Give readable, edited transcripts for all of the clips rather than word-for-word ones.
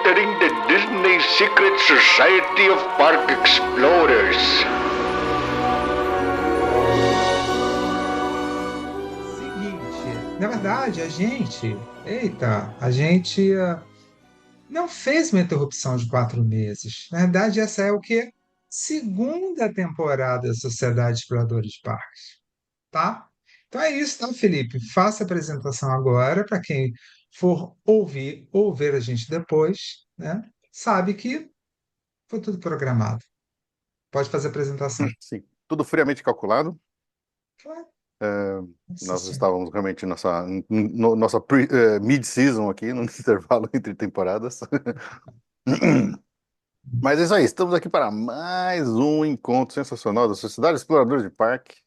entering the Disney Secret Society of Park Explorers. Seguinte, na verdade, a gente não fez uma interrupção de 4 meses. Na verdade, essa é o quê? Segunda temporada da Sociedade Exploradora de Parques, tá? Então é isso, tá, Felipe? Faça a apresentação agora, para quem for ouvir ou ver a gente depois, né? Sabe que foi tudo programado. Pode fazer a apresentação. Sim, tudo friamente calculado. Claro. Nossa Nós Senhora. estávamos realmente nossa mid-season aqui, no intervalo entre temporadas. Mas é isso aí, estamos aqui para mais um encontro sensacional da Sociedade Exploradora de Parque,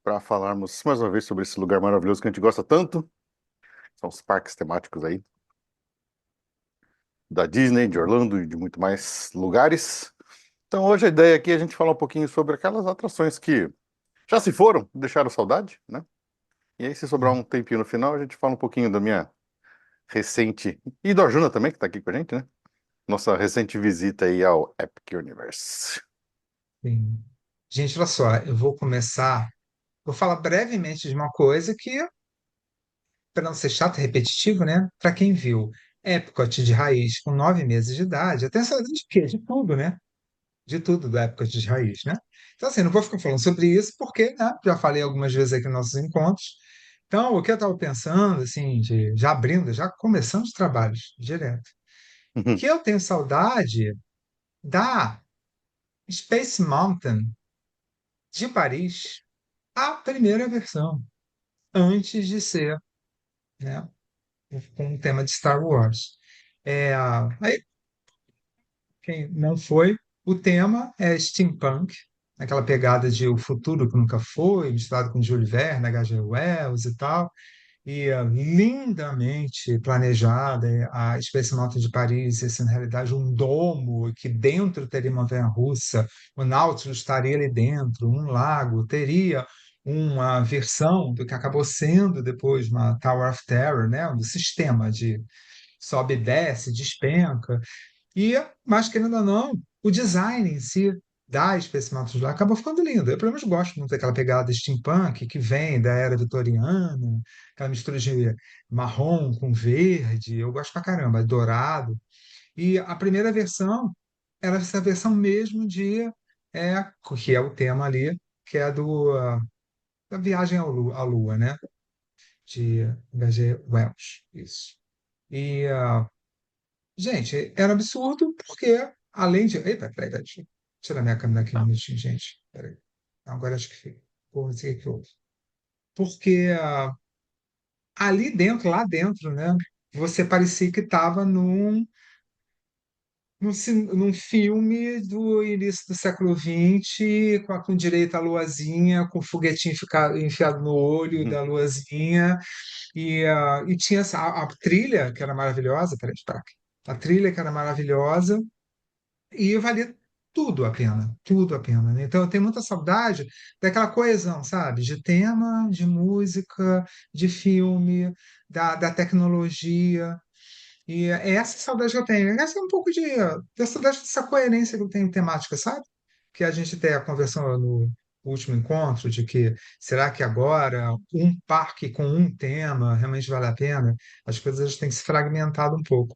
para falarmos mais uma vez sobre esse lugar maravilhoso que a gente gosta tanto. São os parques temáticos aí, da Disney, de Orlando e de muito mais lugares. Então hoje a ideia aqui é a gente falar um pouquinho sobre aquelas atrações que já se foram, deixaram saudade, né? E aí, se sobrar um tempinho no final, a gente fala um pouquinho da minha recente, e do Arjuna também, que tá aqui com a gente, né? Nossa recente visita aí ao Epic Universe. Sim. Gente, olha só, eu vou começar. Vou falar brevemente de uma coisa que, para não ser chato e repetitivo, né? Para quem viu Epcot de raiz com 9 meses de idade, até saudade de quê? De tudo, né? De tudo do Epcot de raiz, né? Então, assim, não vou ficar falando sobre isso, porque, né, já falei algumas vezes aqui nos nossos encontros. Então, o que eu estava pensando, assim, já abrindo, já começando os trabalhos direto, que eu tenho saudade da Space Mountain de Paris, a primeira versão, antes de ser, né, com o tema de Star Wars. Aí, quem não foi, o tema é steampunk, aquela pegada de o futuro que nunca foi, misturado com Júlio Verne, H.G. Wells e tal, e lindamente planejada, a Space Mountain de Paris, esse, na realidade, um domo, que dentro teria uma montanha-russa, o Nautilus estaria ali dentro, um lago, teria uma versão do que acabou sendo depois uma Tower of Terror, né, do sistema de sobe e desce, despenca, mas querendo ou não, o design em si da Space Mountain lá acabou ficando lindo. Eu, pelo menos, gosto muito daquela pegada steampunk que vem da era vitoriana, aquela mistura de marrom com verde. Eu gosto pra caramba, dourado. E a primeira versão era essa versão mesmo é, que é o tema ali, que é da viagem à Lua, né? De H.G. Wells. Isso. E gente, era absurdo porque, além de. Eita, peraí, deixa eu tirar minha câmera aqui um minutinho, gente. Peraí. Agora acho que fica. Pô, não sei o que houve. Porque ali dentro, lá dentro, né, você parecia que estava num filme do início do século XX, com direito à luazinha, com o foguetinho enfiado no olho da luazinha, e tinha a trilha, que era maravilhosa. Peraí, espera aqui. A trilha que era maravilhosa. E valia tudo a pena, tudo a pena, né? Então eu tenho muita saudade daquela coesão, sabe? De tema, de música, de filme, da tecnologia. E é essa saudade que eu tenho. Essa é um pouco da saudade dessa coerência que eu tenho em temática, sabe? Que a gente até conversou no último encontro, de que será que agora um parque com um tema realmente vale a pena? As coisas têm se fragmentado um pouco.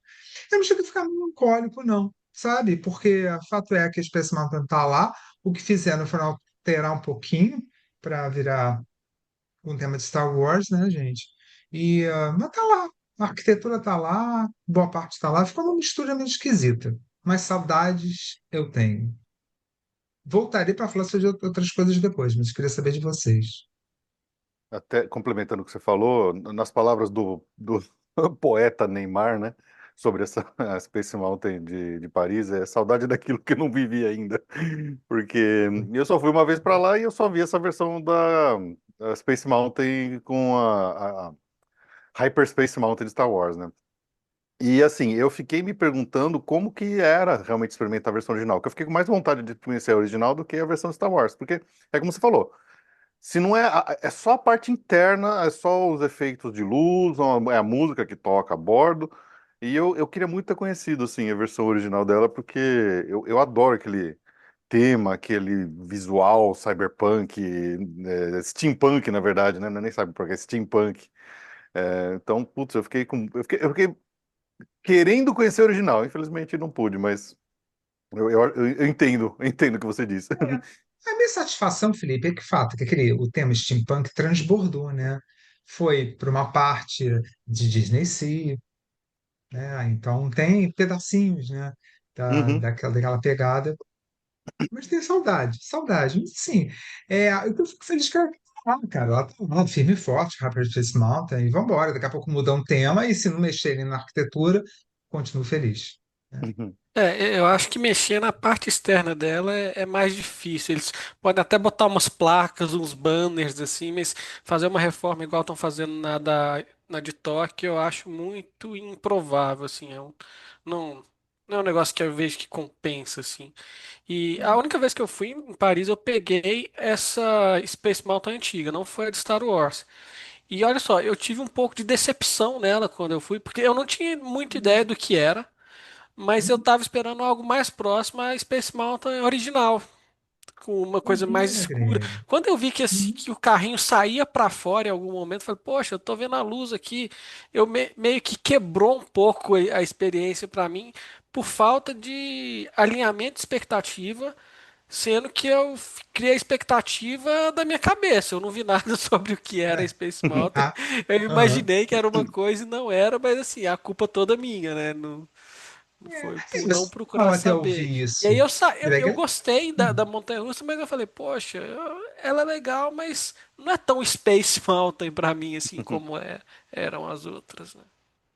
Eu não chego a ficar melancólico, não, sabe? Porque o fato é que a Space Mountain está lá, o que fizeram foi alterar um pouquinho para virar um tema de Star Wars, né, gente? Mas tá lá, a arquitetura tá lá, boa parte tá lá, ficou uma mistura meio esquisita, mas saudades eu tenho. Voltarei para falar sobre outras coisas depois, mas queria saber de vocês. Até complementando o que você falou, nas palavras do poeta Neymar, né? Sobre essa a Space Mountain de Paris, é saudade daquilo que eu não vivi ainda. Porque eu só fui uma vez para lá e eu só vi essa versão da Space Mountain com a Hyperspace Mountain de Star Wars, né? E assim, eu fiquei me perguntando como que era realmente experimentar a versão original, que eu fiquei com mais vontade de conhecer a original do que a versão de Star Wars, porque é como você falou, se não é, é só a parte interna, é só os efeitos de luz, é a música que toca a bordo, E eu queria muito ter conhecido, assim, a versão original dela, porque eu adoro aquele tema, aquele visual cyberpunk, steampunk, na verdade, né? Não é nem cyberpunk, é steampunk. Então, putz, eu fiquei querendo conhecer o original. Infelizmente não pude, mas eu entendo, eu entendo o que você disse. A minha satisfação, Felipe, é que fato que o tema steampunk transbordou, né? Foi para uma parte de Disney Sea, né? Então tem pedacinhos, né? Uhum. Daquela pegada, mas tem saudade, saudade. Mas, assim, eu fico feliz que cara, ela tá lá, firme e forte, Rapper Space Mountain, e vamos embora. Daqui a pouco muda um tema, e se não mexerem na arquitetura, continuo feliz, né? Uhum. Eu acho que mexer na parte externa dela é mais difícil. Eles podem até botar umas placas, uns banners assim, mas fazer uma reforma igual estão fazendo na de Tóquio, eu acho muito improvável, assim. Não, não é um negócio que eu vejo que compensa, assim. E a única vez que eu fui em Paris, eu peguei essa Space Mountain antiga, não foi a de Star Wars. E olha só, eu tive um pouco de decepção nela quando eu fui, porque eu não tinha muita ideia do que era. Mas eu tava esperando algo mais próximo à Space Mountain original, com uma coisa mais Imagina, escura. Greg. Quando eu vi que o carrinho saía para fora em algum momento, eu falei, poxa, eu tô vendo a luz aqui. Meio que quebrou um pouco a experiência para mim por falta de alinhamento de expectativa, sendo que criei a expectativa da minha cabeça. Eu não vi nada sobre o que era a É. Space Mountain. Ah, Eu aham. imaginei que era uma coisa e não era, mas assim, a culpa toda minha, né? Foi por não Mas mal procurar até saber. ouvir E aí isso, eu Greg. gostei da Hum, montanha-russa, mas eu falei, poxa, ela é legal, mas não é tão Space Mountain pra mim assim como eram as outras, né?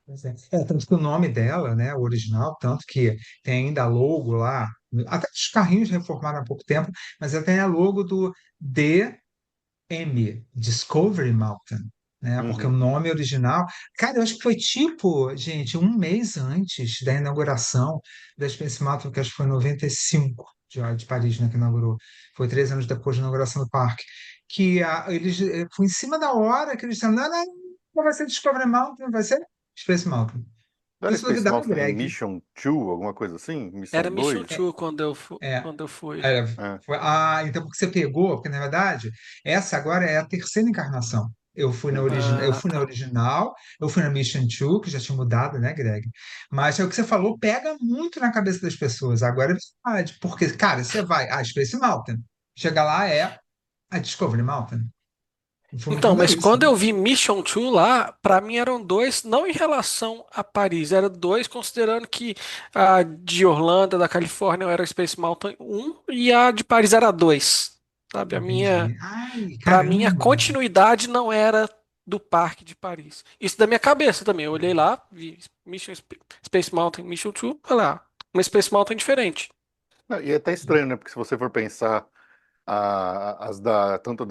pois é. Tanto que o nome dela, né, o original, tanto que tem ainda a logo lá, até os carrinhos reformaram há pouco tempo, mas ela tem a logo do DM, Discovery Mountain, né? Porque o Uhum. nome original, cara, eu acho que foi tipo, gente, um mês antes da inauguração da Space Mountain, que acho que foi em 95, de Paris, né, que inaugurou. Foi 3 anos depois da inauguração do parque. Foi em cima da hora que eles disseram, não, não, não vai ser Discovery Mountain, vai ser Space Mountain. Não era E se Space duvidar, Mountain Greg, Mission 2, alguma coisa assim? Era Missão Mission 2? é, 2 é, quando eu fui. é, É. então porque você pegou, porque na verdade, essa agora é a terceira encarnação. Eu Ah, fui na tá. original, eu fui na Mission 2, que já tinha mudado, né, Greg? Mas é o que você falou, pega muito na cabeça das pessoas. Agora é verdade, porque, cara, você vai, Space Mountain, chega lá, é a Discovery Mountain. Foi no Então, fundo é mas isso, quando né? eu vi Mission 2 lá, pra mim eram dois, não em relação a Paris, eram dois considerando que a de Orlando, da Califórnia, era Space Mountain 1 e a de Paris era 2. Sabe, Entendi. Ai, para mim a caramba! continuidade não era do Parque de Paris. Isso da minha cabeça também. Eu olhei lá, vi Space Mountain, Mission 2, olha lá, uma Space Mountain diferente. Não, e é até estranho, né? Porque se você for pensar tanto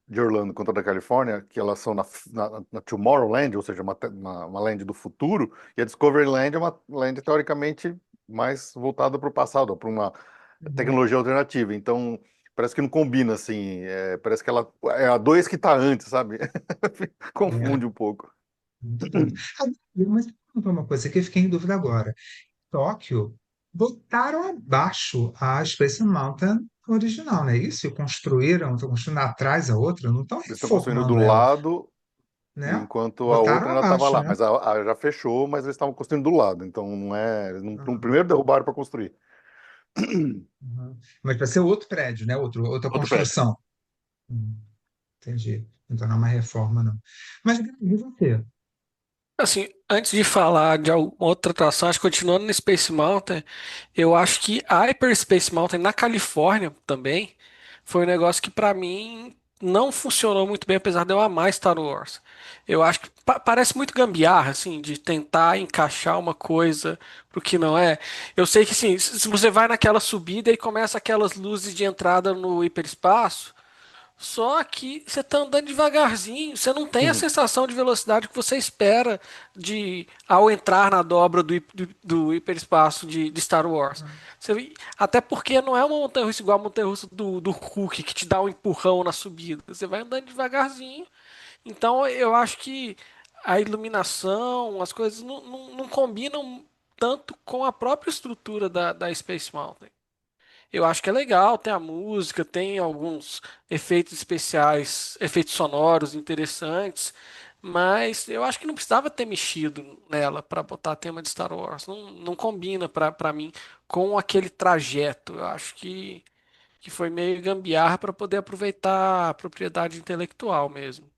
de Orlando quanto da Califórnia, que elas são na Tomorrowland, ou seja, uma land do futuro, e a Discovery Land é uma land teoricamente mais voltada para o passado, para uma Uhum. tecnologia alternativa. Então, parece que não combina, assim. Parece que ela é a 2 que está antes, sabe? É, Confunde um pouco. muito doido. Mas perguntar uma coisa que eu fiquei em dúvida agora. Tóquio botaram abaixo a Space Mountain original, não é isso? E construíram, estão construindo atrás a outra, não estão Eles estão construindo do reformando ela, lado, né? enquanto a Botaram outra ainda estava abaixo, lá. né? Mas a já fechou, mas eles estavam construindo do lado. Então, não é. Eles não Aham, primeiro derrubaram para construir. aham. Mas vai ser outro prédio, né? Outra Outro prédio. construção. Hum, entendi. Então não é uma reforma, não. Mas e você? Assim, antes de falar de alguma outra atração, acho que continuando no Space Mountain, eu acho que a Hyperspace Mountain na Califórnia também foi um negócio que pra mim não funcionou muito bem, apesar de eu amar Star Wars. Eu acho que parece muito gambiarra, assim, de tentar encaixar uma coisa pro que não é. Eu sei que, assim, se você vai naquela subida e começa aquelas luzes de entrada no hiperespaço, só que você tá andando devagarzinho, você não tem a sensação de velocidade que você espera de ao entrar na dobra do hiperespaço de Star Wars. Até porque não é uma montanha-russa igual a montanha-russa do Hulk, que te dá um empurrão na subida. Você vai andando devagarzinho. Então eu acho que a iluminação, as coisas não combinam tanto com a própria estrutura da Space Mountain. Eu acho que é legal, tem a música, tem alguns efeitos especiais, efeitos sonoros interessantes, mas eu acho que não precisava ter mexido nela para botar tema de Star Wars. Não combina para mim com aquele trajeto. Eu acho que foi meio gambiarra para poder aproveitar a propriedade intelectual mesmo.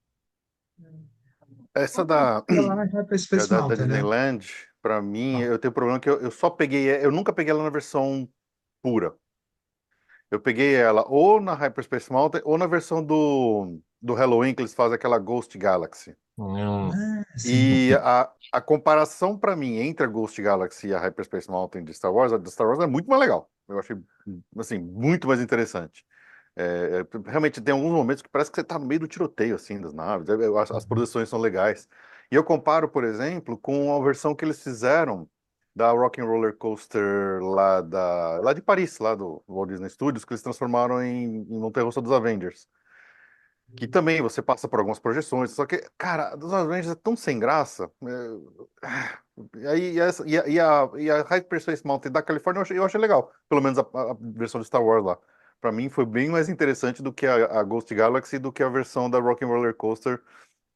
Essa Como da, é lá na Hyperspace da Mountain, né? Disneyland, pra mim, Ah, eu tenho um problema que eu só peguei, eu nunca peguei ela na versão pura. Eu peguei ela ou na Hyperspace Mountain ou na versão do Halloween que eles fazem aquela Ghost Galaxy. sim. E a comparação pra mim entre a Ghost Galaxy e a Hyperspace Mountain de Star Wars, a de Star Wars é muito mais legal. Eu achei, assim, muito mais interessante. Realmente tem alguns momentos que parece que você tá no meio do tiroteio, assim, das naves. As produções são legais. E eu comparo, por exemplo, com a versão que eles fizeram da Rock and Roller Coaster lá de Paris, lá do Walt Disney Studios, que eles transformaram em Montanha-Russa dos Avengers. Que também você passa por algumas projeções, só que, cara, a dos Avengers é tão sem graça. E aí, e a Hyperspace Mountain da Califórnia eu achei legal. Pelo menos a versão de Star Wars lá. Pra mim foi bem mais interessante do que a Ghost Galaxy, do que a versão da Rock and Roller Coaster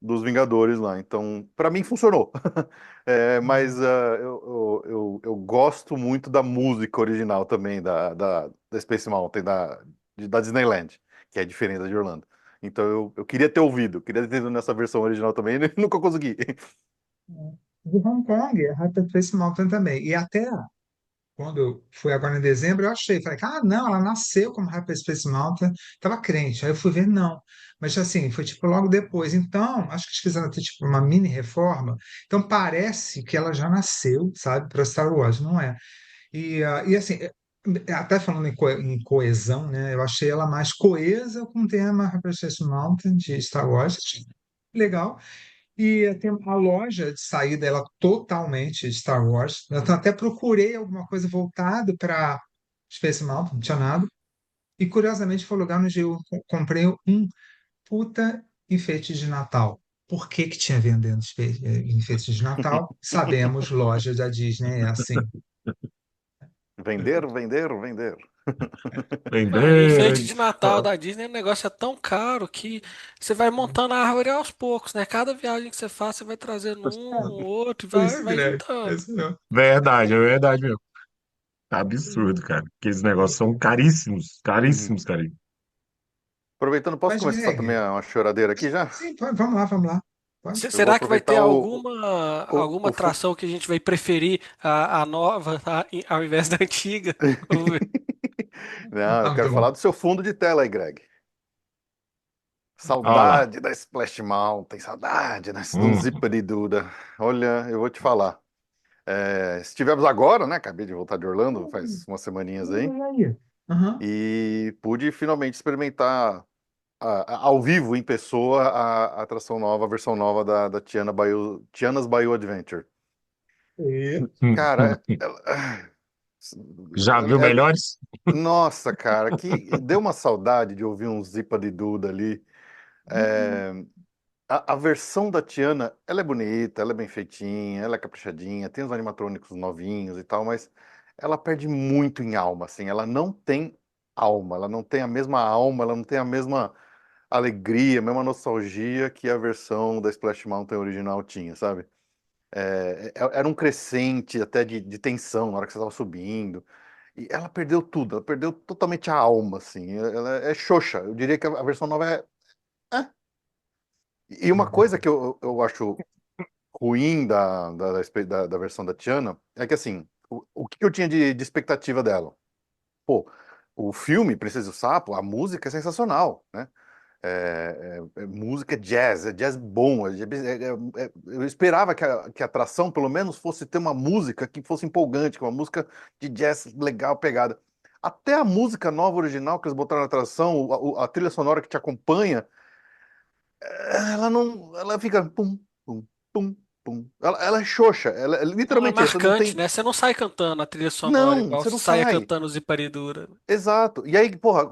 dos Vingadores lá. Então, pra mim funcionou. Mas eu gosto muito da música original também, da Space Mountain, da Disneyland, que é diferente da de Orlando. Então eu queria ter ouvido, queria ter ido nessa versão original também, e nunca consegui. De Hong Kong, a Hyperspace Mountain também. E até quando eu fui agora em dezembro, eu achei, falei, ah, não, ela nasceu como Hyperspace Mountain, tava crente. Aí eu fui ver, não. Mas assim, foi tipo logo depois. Então, acho que eles quiseram ter tipo uma mini reforma. Então parece que ela já nasceu, sabe, para Star Wars, não é? E assim, até falando em coesão, né? Eu achei ela mais coesa com o tema Hyperspace Mountain de Star Wars. Legal. E tem a loja de saída, ela totalmente Star Wars. Eu até procurei alguma coisa voltada para Space Mountain, não tinha nada. E curiosamente foi o lugar onde eu comprei um puta enfeite de Natal. Por que que tinha vendendo enfeites de Natal? Sabemos, loja da Disney é assim. Vender, vender, vender. Mano, Venderam. enfeite de Natal da Disney, o negócio é tão caro que você vai montando a árvore aos poucos, né? Cada viagem que você faz, você vai trazendo um, outro, Foi vai, isso, vai Greg. É juntando. isso mesmo. Verdade, é verdade mesmo. Tá absurdo, cara. Aqueles negócios são caríssimos, Uhum. caríssimos, cara. Aproveitando, posso Mas, começar também Greg, uma choradeira aqui já? sim, vamos lá, vamos lá. Pode. Eu vou Será que vai ter aproveitar o, alguma o, fu- atração que a gente vai preferir a nova, tá? Ao invés da antiga? Vamos ver. Não, eu Ah, quero muito falar bom. do seu fundo de tela aí, Greg. Olha lá. Saudade da Splash Mountain, saudade do Hum, Zipper-Duda. Olha, eu vou te falar. Estivemos agora, né? Acabei de voltar de Orlando, faz umas semaninhas aí, E aí? Aham. e pude finalmente experimentar ao vivo, em pessoa, a atração nova, a versão nova da Tiana's Bayou Adventure. Cara, Já viu melhores? nossa, cara, que deu uma saudade de ouvir um Zipa de Duda ali. É, a versão da Tiana, ela é bonita, ela é bem feitinha, ela é caprichadinha, tem os animatrônicos novinhos e tal, mas ela perde muito em alma, assim, ela não tem alma, ela não tem a mesma alma, ela não tem a mesma alegria, a mesma nostalgia que a versão da Splash Mountain original tinha, sabe? Era um crescente até de tensão na hora que você estava subindo, e ela perdeu tudo, ela perdeu totalmente a alma, assim, ela é xoxa, eu diria que a versão nova é. E uma coisa que eu acho ruim da versão da Tiana é que, assim, o que eu tinha de expectativa dela? Pô, o filme Princesa e o Sapo, a música é sensacional, né? Música é jazz bom. Eu esperava que a atração, pelo menos, fosse ter uma música que fosse empolgante, que uma música de jazz legal, pegada. Até a música nova original que eles botaram na atração, a trilha sonora que te acompanha, ela não, ela fica pum, pum, pum. pum. Ela é xoxa, ela é Não é literalmente essa, não marcante, tem. né? Você não sai cantando a trilha sonora Não, igual você você não saia sai. cantando Ziparidura. Exato. E aí, porra,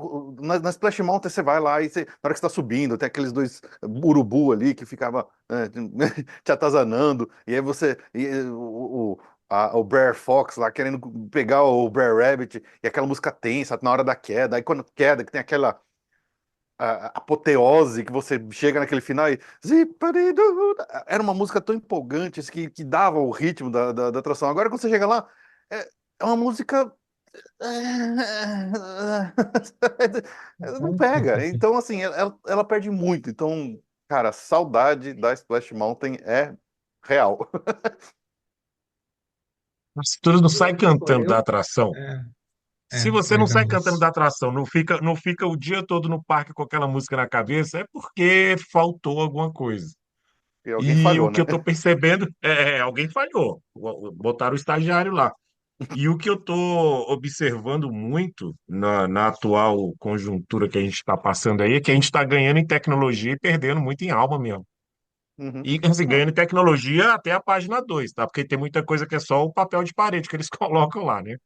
na Splash Mountain você vai lá e na hora que você tá subindo, tem aqueles dois urubu ali que ficava te atazanando, e aí o Brer Fox lá querendo pegar o Brer Rabbit, e aquela música tensa na hora da queda, aí quando queda, que tem aquela apoteose que você chega naquele final e Ziparidu, era uma música tão empolgante assim, que dava o ritmo da atração. Agora quando você chega lá, é uma música não pega. Então, assim, ela perde muito. Então, cara, a saudade da Splash Mountain é real. Se tu não sai Pô, cantando da atração, é, se você é, não tem sai cantando isso. da atração, não fica o dia todo no parque com aquela música na cabeça, é porque faltou alguma coisa. E alguém E falhou, o que né? eu tô percebendo alguém falhou. Botaram o estagiário lá. E o que eu estou observando muito na atual conjuntura que a gente está passando aí é que a gente está ganhando em tecnologia e perdendo muito em alma mesmo. Uhum. E assim, Não, ganhando em tecnologia até a página 2, tá? Porque tem muita coisa que é só o papel de parede que eles colocam lá, né?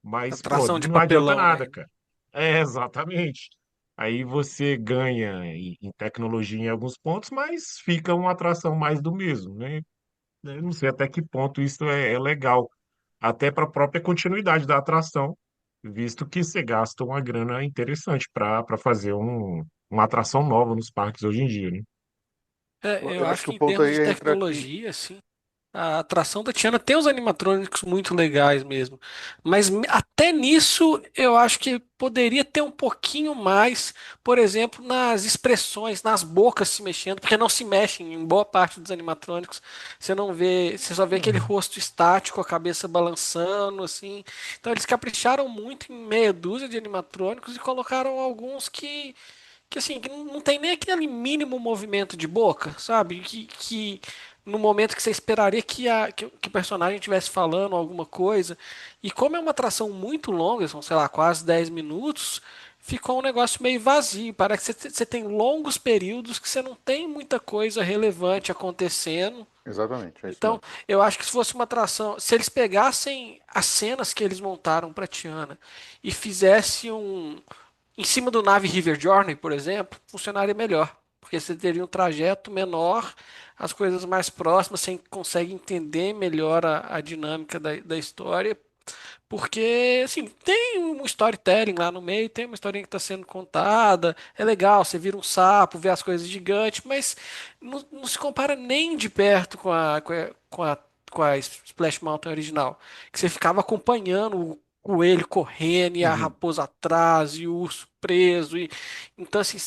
Mas, pô, Atração de não adianta papelão, nada, né? cara. É, exatamente. Aí você ganha em tecnologia em alguns pontos, mas fica uma atração mais do mesmo, né? Eu não sei até que ponto isso é legal, até para a própria continuidade da atração, visto que você gasta uma grana interessante para fazer uma atração nova nos parques hoje em dia, né? Eu eu acho acho que o que em ponto termos de aí entra aqui. tecnologia, assim, a atração da Tiana tem os animatrônicos muito legais mesmo. Mas até nisso eu acho que poderia ter um pouquinho mais, por exemplo, nas expressões, nas bocas se mexendo, porque não se mexem em boa parte dos animatrônicos. Você não vê, você só vê aquele rosto estático, a cabeça balançando, assim. Então eles capricharam muito em meia dúzia de animatrônicos e colocaram alguns que assim, que não tem nem aquele mínimo movimento de boca, sabe? Que no momento que você esperaria que o personagem estivesse falando alguma coisa. E como é uma atração muito longa, são, sei lá, quase 10 minutos, ficou um negócio meio vazio. Parece que você tem longos períodos que você não tem muita coisa relevante acontecendo. Exatamente, é isso Então, mesmo. eu acho que se fosse uma atração, se eles pegassem as cenas que eles montaram para Tiana e fizessem em cima do Nave River Journey, por exemplo, funcionaria melhor. Porque você teria um trajeto menor, as coisas mais próximas, você consegue entender melhor a dinâmica da história. Porque, assim, tem um storytelling lá no meio, tem uma historinha que está sendo contada, é legal, você vira um sapo, vê as coisas gigantes, mas não se compara nem de perto com a Splash Mountain original, que você ficava acompanhando o coelho correndo e a Uhum, raposa atrás e o urso preso. Então, assim,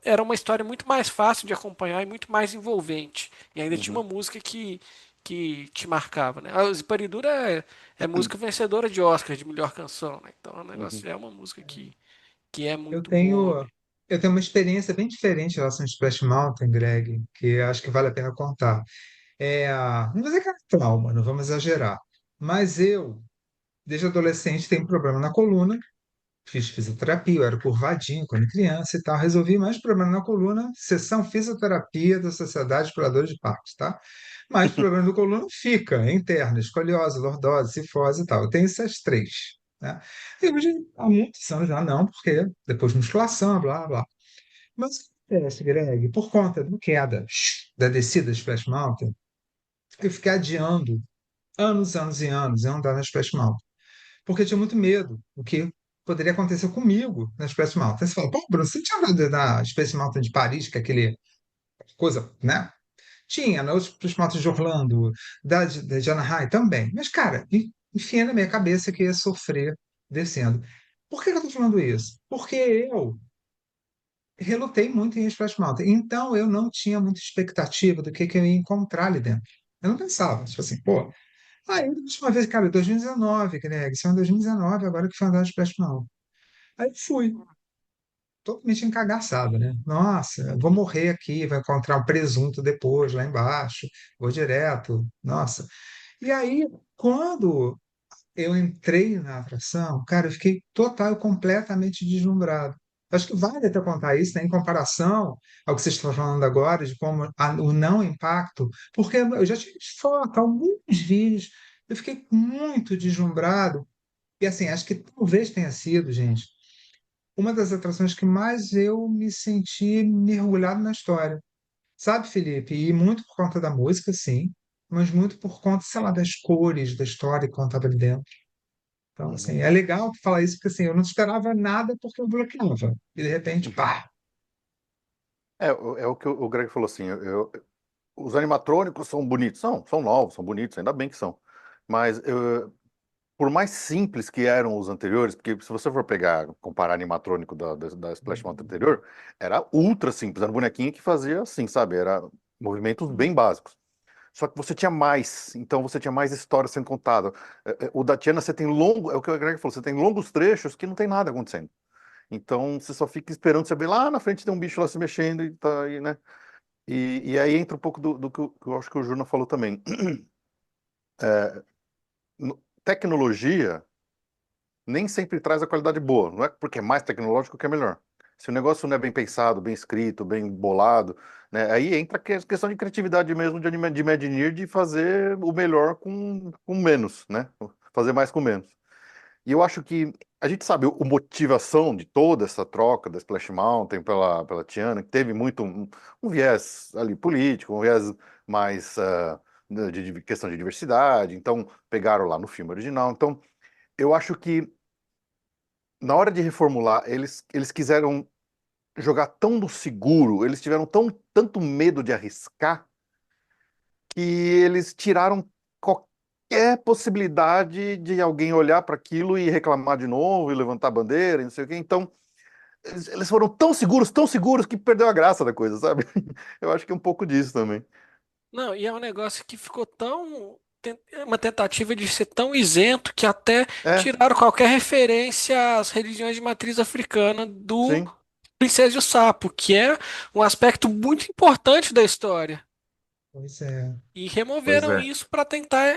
era uma história muito mais fácil de acompanhar e muito mais envolvente. E ainda tinha uhum, uma música que te marcava, né? A Ziparidura é música vencedora de Oscar de melhor canção, né? Então o uhum. negócio é uma música que é Eu muito boa tenho, mesmo. eu tenho uma experiência bem diferente em relação ao Splash Mountain, Greg, que acho que vale a pena contar. Não vou dizer que é trauma, não vamos exagerar. Mas eu, desde adolescente, tenho um problema na coluna. Fiz fisioterapia, eu era curvadinho quando criança e tal. Resolvi mais problema na coluna, sessão fisioterapia da Sociedade de Exploradores de Parques, tá? Mas problema da coluna fica, é interno, escoliose, lordose, cifose e tal. Eu tenho essas três, né? E hoje, há muitos anos já não, porque depois de musculação, blá, blá. Mas o que acontece, Greg? Por conta da queda, da descida do Splash Mountain, eu fiquei adiando anos, anos e anos em andar na Splash Mountain porque eu tinha muito medo do que poderia acontecer comigo na Space Mountain. Você fala, pô, Bruno, você tinha andado na Space Mountain de Paris, que é aquele coisa, né? Tinha, na Space Mountain de Orlando, de Anaheim também. Mas, cara, enfia na minha cabeça que eu ia sofrer descendo. Por que eu estou falando isso? Porque eu relutei muito em Space Mountain. Então, eu não tinha muita expectativa do que eu ia encontrar ali dentro. Eu não pensava, tipo assim, pô, aí, da última vez, cara, 2019, Greg, isso é em 2019, agora que foi andar de Splash Mountain. Aí fui, totalmente encagaçado, né? Nossa, eu vou morrer aqui, vou encontrar um presunto depois, lá embaixo, vou direto. Nossa. E aí, quando eu entrei na atração, cara, eu fiquei total e completamente deslumbrado. Acho que vale até contar isso, né, em comparação ao que vocês estão falando agora, de como o não impacto, porque eu já tive foto, alguns vídeos, eu fiquei muito deslumbrado, e assim, acho que talvez tenha sido, gente, uma das atrações que mais eu me senti mergulhado na história. Sabe, Felipe? E muito por conta da música, sim, mas muito por conta, sei lá, das cores, da história que contava ali dentro. Então, assim, Uhum. é legal tu falar isso, porque assim, eu não esperava nada porque eu bloqueava. E de repente, pá! É o que o Greg falou assim, os animatrônicos são bonitos, são novos, são bonitos, ainda bem que são. Mas por mais simples que eram os anteriores, porque se você for pegar, comparar animatrônico da Splash Mountain anterior, era ultra simples, era um bonequinho que fazia assim, sabe? Era movimentos bem básicos. Só que você tinha mais, então você tinha mais história sendo contada. O da Tiana você tem longo, é o que o Greg falou, você tem longos trechos que não tem nada acontecendo. Então você só fica esperando saber lá na frente tem um bicho lá se mexendo e tá aí, né? E aí entra um pouco do que eu acho que o Juna falou também. Tecnologia nem sempre traz a qualidade boa. Não é porque é mais tecnológico que é melhor. Se o negócio não é bem pensado, bem escrito, bem bolado, né, aí entra a questão de criatividade mesmo, de Imagineer, de fazer o melhor com menos, né? Fazer mais com menos. E eu acho que a gente sabe a motivação de toda essa troca da Splash Mountain pela Tiana, que teve muito um viés ali político, um viés mais de questão de diversidade. Então, pegaram lá no filme original. Então, eu acho que na hora de reformular, eles quiseram jogar tão no seguro, eles tiveram tanto medo de arriscar, que eles tiraram qualquer possibilidade de alguém olhar para aquilo e reclamar de novo, e levantar a bandeira, e não sei o quê. Então, eles foram tão seguros que perdeu a graça da coisa, sabe? Eu acho que é um pouco disso também. Não, e é um negócio que ficou tão. É uma tentativa de ser tão isento que até É, tiraram qualquer referência às religiões de matriz africana do sim. Princesa e o Sapo, que é um aspecto muito importante da história. Pois é. E Pois removeram é. isso para tentar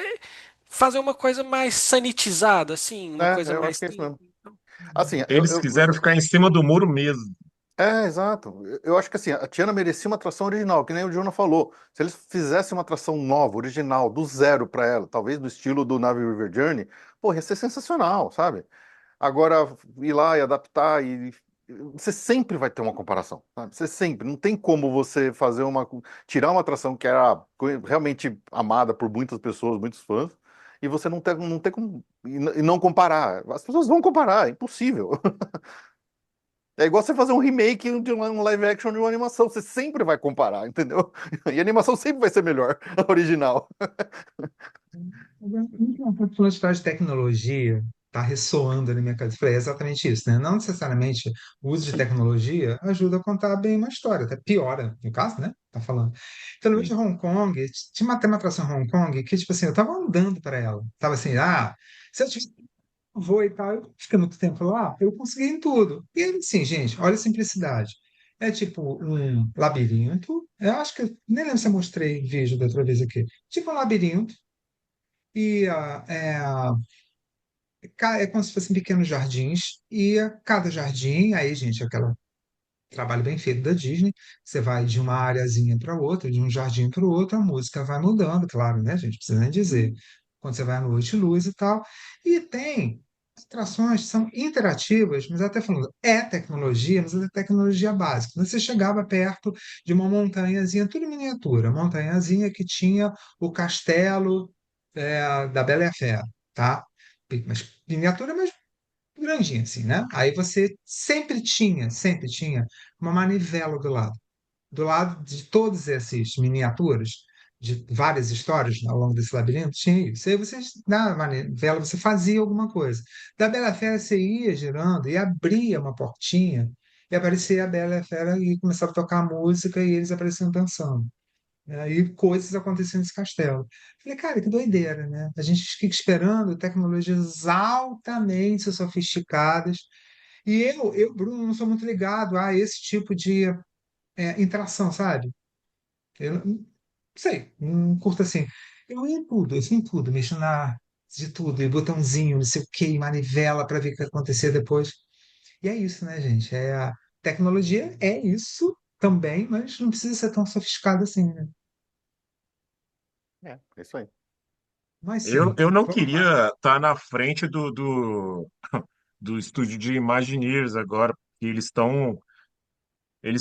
fazer uma coisa mais sanitizada, assim, uma coisa Eu acho mais que é isso mesmo. simples. Assim, Eles quiseram ficar em cima do muro mesmo. exato. Eu acho que assim, a Tiana merecia uma atração original, que nem o Jonah falou. Se eles fizessem uma atração nova, original, do zero pra ela, talvez no estilo do Na'vi River Journey, pô, ia ser sensacional, sabe? Agora, ir lá e adaptar, e você sempre vai ter uma comparação, sabe? Você sempre, não tem como você fazer tirar uma atração que era realmente amada por muitas pessoas, muitos fãs, e você não ter como, e não comparar. As pessoas vão comparar, é impossível. É igual você fazer um remake de um live action de uma animação. Você sempre vai comparar, entendeu? E a animação sempre vai ser melhor, a original. Agora, uma falando de tecnologia, está ressoando na minha cabeça. Falei, é exatamente isso, né? Não necessariamente o uso de tecnologia ajuda a contar bem uma história, até piora, no caso, né? Tá falando. Então, no de Sim. Hong Kong, tem uma atração em Hong Kong que, tipo assim, eu tava andando para ela. Tava assim, se eu tivesse um voo e tal, eu fiquei muito tempo lá, eu consegui em tudo. E aí, assim, gente, olha a simplicidade. É tipo um labirinto. Eu acho que, nem lembro se eu mostrei vídeo da outra vez aqui. Tipo um labirinto e é como se fossem pequenos jardins, e cada jardim, aí, gente, aquele trabalho bem feito da Disney, você vai de uma areazinha para outra, de um jardim para o outro, a música vai mudando, claro, né, gente? Precisa nem dizer. Quando você vai à noite, luz e tal. E tem atrações que são interativas, mas até falando, é tecnologia, mas é tecnologia básica. Você chegava perto de uma montanhazinha, tudo em miniatura, montanhazinha que tinha o castelo da Bela e a Fera, tá? Mas miniatura, mas grandinha assim, né? Aí você sempre tinha uma manivela do lado de todas essas miniaturas, de várias histórias ao longo desse labirinto, tinha isso. Aí você, na manivela, você fazia alguma coisa. Da Bela e a Fera, você ia girando e abria uma portinha, e aparecia a Bela e a Fera e começava a tocar música e eles apareciam dançando, né? E coisas aconteciam nesse castelo. Falei, cara, que doideira, né? A gente fica esperando tecnologias altamente sofisticadas. E Bruno, não sou muito ligado a esse tipo de interação, sabe? Eu não sei, não curto assim. Eu ia em tudo, mexendo de tudo, e botãozinho, não sei o que, manivela para ver o que acontecer depois. E é isso, né, gente? A tecnologia é isso também, mas não precisa ser tão sofiscado assim, né? É isso aí. Mas Eu, sim, eu não vamos lá. queria estar na frente do estúdio de Imagineers agora, porque eles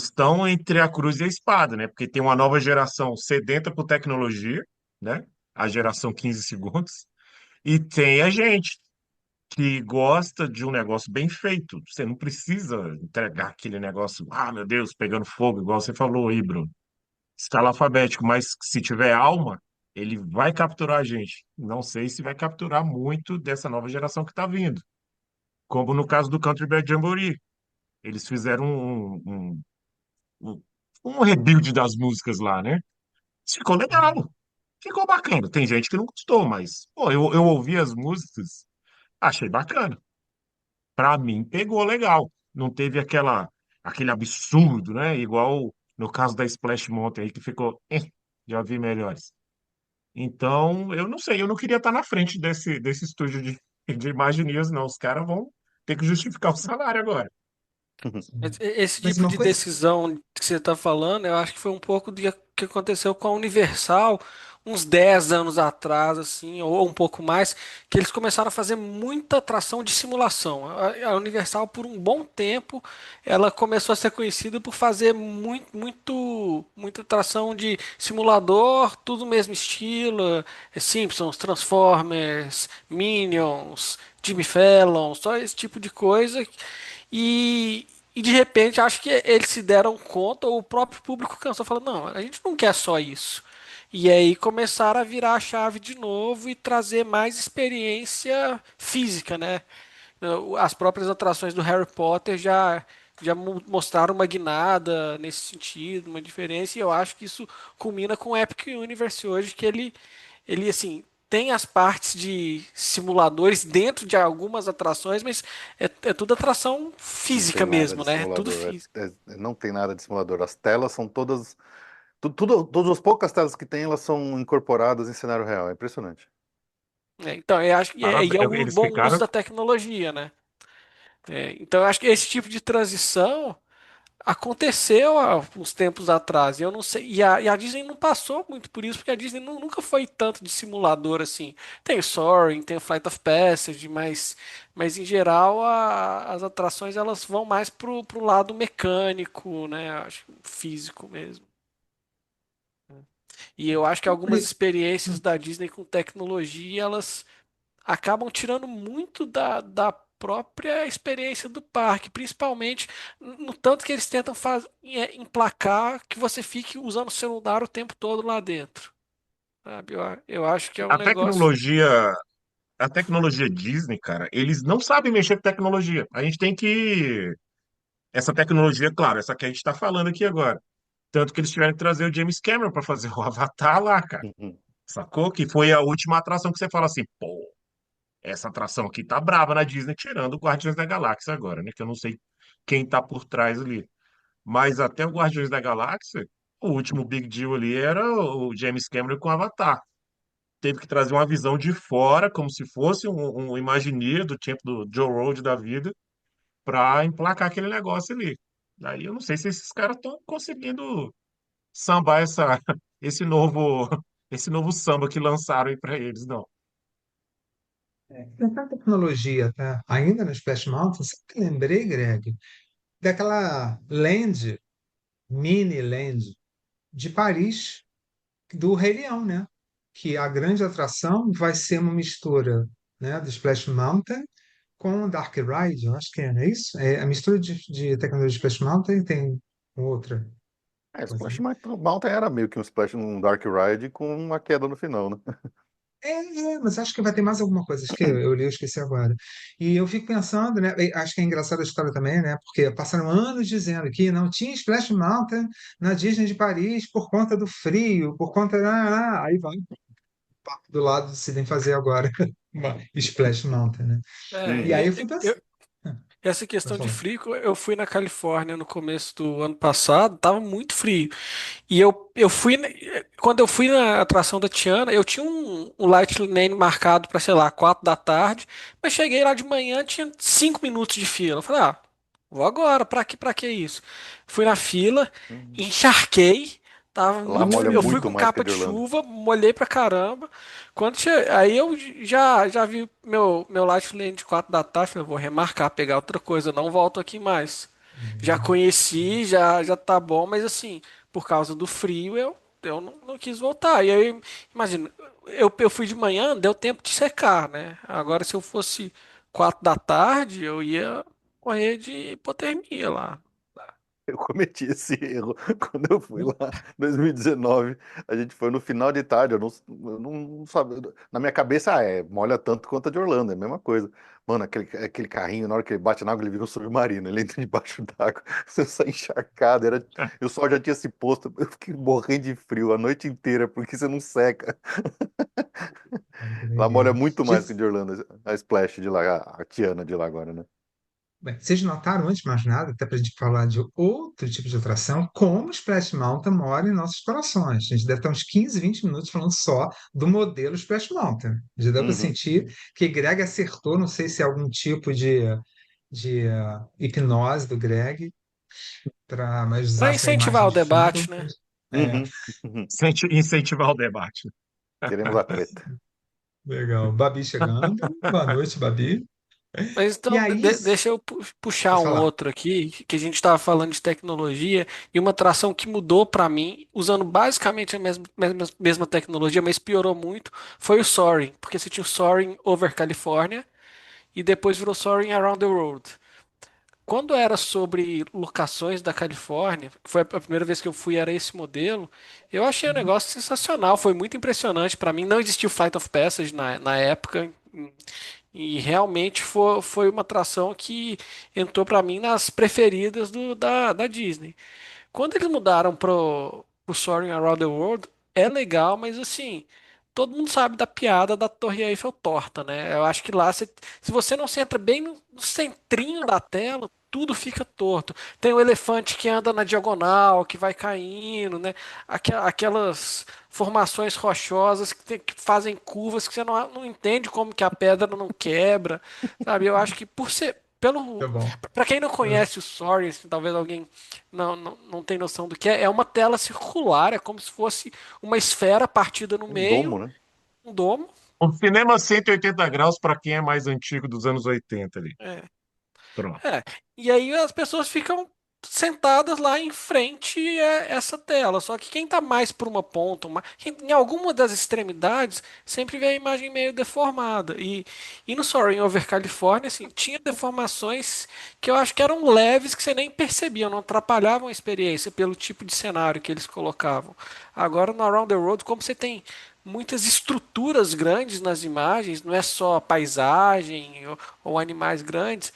estão entre a cruz e a espada, né? Porque tem uma nova geração sedenta por tecnologia, né? A geração 15 segundos, e tem a gente que gosta de um negócio bem feito. Você não precisa entregar aquele negócio, ah, meu Deus, pegando fogo, igual você falou aí, Bruno. Escala alfabético, mas se tiver alma, ele vai capturar a gente. Não sei se vai capturar muito dessa nova geração que está vindo. Como no caso do Country Bear Jamboree. Eles fizeram um, um rebuild das músicas lá, né? Ficou legal, ficou bacana. Tem gente que não gostou, mas pô, eu ouvi as músicas, achei bacana. Pra mim, pegou legal. Não teve aquele absurdo, né? Igual no caso da Splash Mountain aí, que ficou, já vi melhores. Então, eu não sei, eu não queria estar na frente desse estúdio de Imagineers, não. Os caras vão ter que justificar o salário agora. Mas esse Mas tipo uma de coisa. decisão que você está falando, eu acho que foi um pouco do que aconteceu com a Universal uns 10 anos atrás, assim, ou um pouco mais, que eles começaram a fazer muita atração de simulação. A Universal, por um bom tempo, ela começou a ser conhecida por fazer muita atração de simulador, tudo mesmo estilo, Simpsons, Transformers, Minions, Jimmy Fallon, só esse tipo de coisa. E de repente acho que eles se deram conta, ou o próprio público cansou, falando, não, a gente não quer só isso. E aí começaram a virar a chave de novo e trazer mais experiência física, né? As próprias atrações do Harry Potter já mostraram uma guinada nesse sentido, uma diferença, e eu acho que isso culmina com o Epic Universe hoje, que ele assim, tem as partes de simuladores dentro de algumas atrações, mas é tudo atração Não tem física nada mesmo, de né? É tudo simulador. físico. Não tem nada de simulador. As telas são todas. Todas as poucas telas que tem, elas são incorporadas em cenário real. É impressionante. Então, eu acho que Parabéns. é o Eles bom uso ficaram. da tecnologia, né? Então, eu acho que esse tipo de transição aconteceu há uns tempos atrás, e eu não sei. E a Disney não passou muito por isso, porque a Disney nunca foi tanto de simulador assim. Tem o Soaring, tem o Flight of Passage, mas em geral as atrações elas vão mais pro lado mecânico, né? Acho físico mesmo. E eu acho que algumas experiências da Disney com tecnologia elas acabam tirando muito da própria experiência do parque, principalmente no tanto que eles tentam emplacar que você fique usando o celular o tempo todo lá dentro, sabe? Eu acho que é um A negócio. tecnologia, a tecnologia Disney, cara, eles não sabem mexer com tecnologia. A gente tem que. Essa tecnologia, claro, essa que a gente está falando aqui agora. Tanto que eles tiveram que trazer o James Cameron para fazer o Avatar lá, cara. Uhum. Sacou? Que foi a última atração que você fala assim, pô, essa atração aqui tá braba na Disney, tirando o Guardiões da Galáxia agora, né? Que eu não sei quem tá por trás ali. Mas até o Guardiões da Galáxia, o último big deal ali era o James Cameron com o Avatar. Teve que trazer uma visão de fora, como se fosse um Imagineer do tempo do Joe Road da vida, para emplacar aquele negócio ali. Daí eu não sei se esses caras estão conseguindo sambar esse novo, esse novo samba que lançaram aí para eles, não. Tanta tecnologia, tá? Ainda no Splash Mountain, sabe que lembrei, Greg, daquela land, mini land de Paris, do Rei Leão, né? Que a grande atração vai ser uma mistura, né, do Splash Mountain com o Dark Ride, eu acho que é, não é isso? É a mistura de tecnologia de Splash Mountain tem outra coisa, Splash né? Mountain era meio que um Splash, um Dark Ride com uma queda no final, né? Mas acho que vai ter mais alguma coisa, acho que eu li, eu esqueci agora. E eu fico pensando, né? Acho que é engraçada a história também, né? Porque passaram anos dizendo que não tinha Splash Mountain na Disney de Paris por conta do frio, por conta. Aí vai do lado decidem fazer agora uma Splash Mountain, né? E Uhum. aí eu fui pensando. Essa Pode questão de falar. frio, eu fui na Califórnia no começo do ano passado, tava muito frio. E eu fui, quando eu fui na atração da Tiana, eu tinha um Light Lane marcado para, sei lá, 4 da tarde, mas cheguei lá de manhã, tinha 5 minutos de fila. Eu falei, ah, Vou agora, pra que isso? Fui na fila, Uhum. encharquei, tava Lá muito, molha eu fui muito com mais que a capa de de Orlando. chuva, molhei pra caramba. Aí eu já vi meu Life Lane de 4 da tarde, falei, vou remarcar, pegar outra coisa, não volto aqui mais. Já Hum, conheci, já tá bom, mas assim, por causa do frio, eu não quis voltar. E aí, imagina, eu fui de manhã, deu tempo de secar, né? Agora, se eu fosse 4 da tarde, eu ia morrer de hipotermia lá. Eu cometi esse erro quando eu fui lá em 2019. A gente foi no final de tarde. Eu não sabia. Na minha cabeça, molha tanto quanto a de Orlando, é a mesma coisa. Mano, aquele carrinho, na hora que ele bate na água, ele vira um submarino. Ele entra debaixo d'água, você sai encharcado. O sol já tinha se posto. Eu fiquei morrendo de frio a noite inteira, porque você não seca. Olha que Lá molha doideira. muito mais que Diz- de Orlando, a Splash de lá, a Tiana de lá agora, né? Bem, vocês notaram, antes de mais nada, até para a gente falar de outro tipo de atração, como o Splash Mountain mora em nossos corações. A gente deve estar uns 15, 20 minutos falando só do modelo Splash Mountain. Já deu para Uhum. sentir que Greg acertou, não sei se é algum tipo de hipnose do Greg, mas Para usasse a incentivar imagem o de fundo. debate, né? É, Uhum. Uhum. Incentivar o debate. Queremos a treta. legal. Babi chegando. Boa noite, Babi. Mas E então, aí, deixa eu puxar pode um falar. outro aqui, que a gente estava falando de tecnologia, e uma atração que mudou para mim, usando basicamente a mesma tecnologia, mas piorou muito, foi o Soaring, porque você tinha o Soaring over California, e depois virou Soaring Around the World. Quando era sobre locações da Califórnia, que foi a primeira vez que eu fui, era esse modelo, eu achei o Uhum. negócio sensacional, foi muito impressionante para mim. Não existia o Flight of Passage na época, e realmente foi uma atração que entrou para mim nas preferidas da Disney. Quando eles mudaram pro Soaring Around the World, é legal, mas assim, todo mundo sabe da piada da Torre Eiffel torta, né? Eu acho que lá, se você não centra bem no centrinho da tela, tudo fica torto. Tem o elefante que anda na diagonal, que vai caindo, né? Aquelas formações rochosas que fazem curvas que você não entende como que a pedra não quebra, sabe? Eu acho que por ser. Tá bom. Para quem não É. conhece o Soaring, assim, talvez alguém não tem noção do que é. É uma tela circular, é como se fosse uma esfera partida no Um meio, domo, né? um domo. Um cinema 180 graus para quem é mais antigo dos anos 80 ali. É, Pronto. e aí as pessoas ficam sentadas lá em frente a essa tela. Só que quem está mais por uma ponta, em alguma das extremidades, sempre vê a imagem meio deformada. E no Soaring Over California, assim, tinha deformações que eu acho que eram leves, que você nem percebia, não atrapalhavam a experiência pelo tipo de cenário que eles colocavam. Agora no Around the World, como você tem muitas estruturas grandes nas imagens, não é só paisagem ou animais grandes,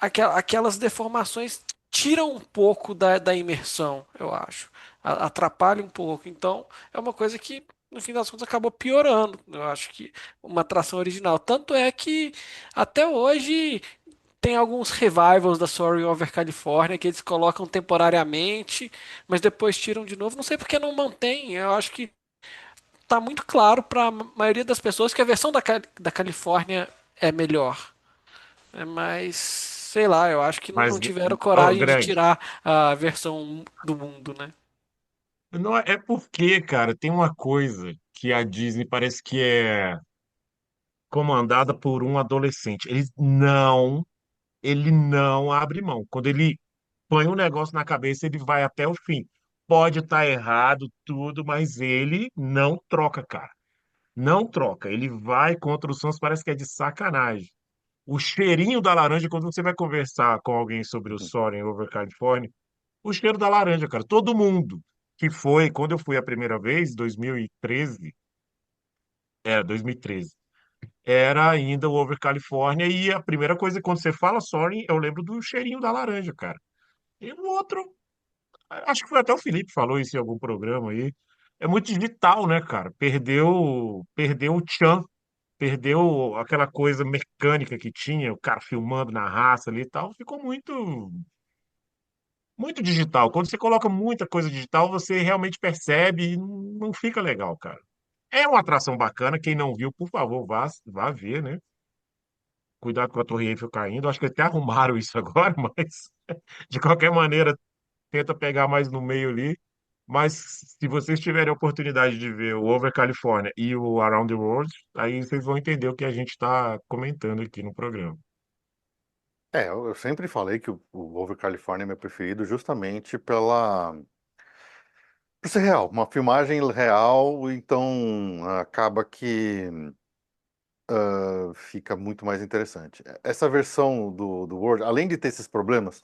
aquelas deformações tiram um pouco da imersão, eu acho. Atrapalha um pouco. Então, é uma coisa que, no fim das contas, acabou piorando. Eu acho que uma atração original. Tanto é que, até hoje, tem alguns revivals da Soaring Over California que eles colocam temporariamente, mas depois tiram de novo. Não sei por que não mantém. Eu acho que tá muito claro para a maioria das pessoas que a versão da Califórnia é melhor. Mas, sei lá, eu acho que Mas, não tiveram ô, coragem de Greg, tirar a versão do mundo, né? não é porque, cara, tem uma coisa que a Disney parece que é comandada por um adolescente. Ele não abre mão. Quando ele põe um negócio na cabeça, ele vai até o fim. Pode estar errado tudo, mas ele não troca, cara. Não troca. Ele vai contra os sons, parece que é de sacanagem. O cheirinho da laranja, quando você vai conversar com alguém sobre o Soaring Over California, o cheiro da laranja, cara. Todo mundo que foi, quando eu fui a primeira vez, 2013, 2013, era ainda o Over California, e a primeira coisa, quando você fala Soaring, eu lembro do cheirinho da laranja, cara. E o outro, acho que foi até o Felipe falou isso em algum programa aí, é muito digital, né, cara? Perdeu o tchan, perdeu aquela coisa mecânica que tinha, o cara filmando na raça ali e tal, ficou muito digital. Quando você coloca muita coisa digital, você realmente percebe e não fica legal, cara. É uma atração bacana. Quem não viu, por favor, vá ver, né? cuidado com a Torre Eiffel caindo. Acho que até arrumaram isso agora, mas de qualquer maneira, tenta pegar mais no meio ali. Mas se vocês tiverem a oportunidade de ver o Over California e o Around the World, aí vocês vão entender o que a gente está comentando aqui no programa. Eu sempre falei que o Over California é meu preferido justamente por ser real, uma filmagem real, então acaba que fica muito mais interessante. Essa versão do World, além de ter esses problemas,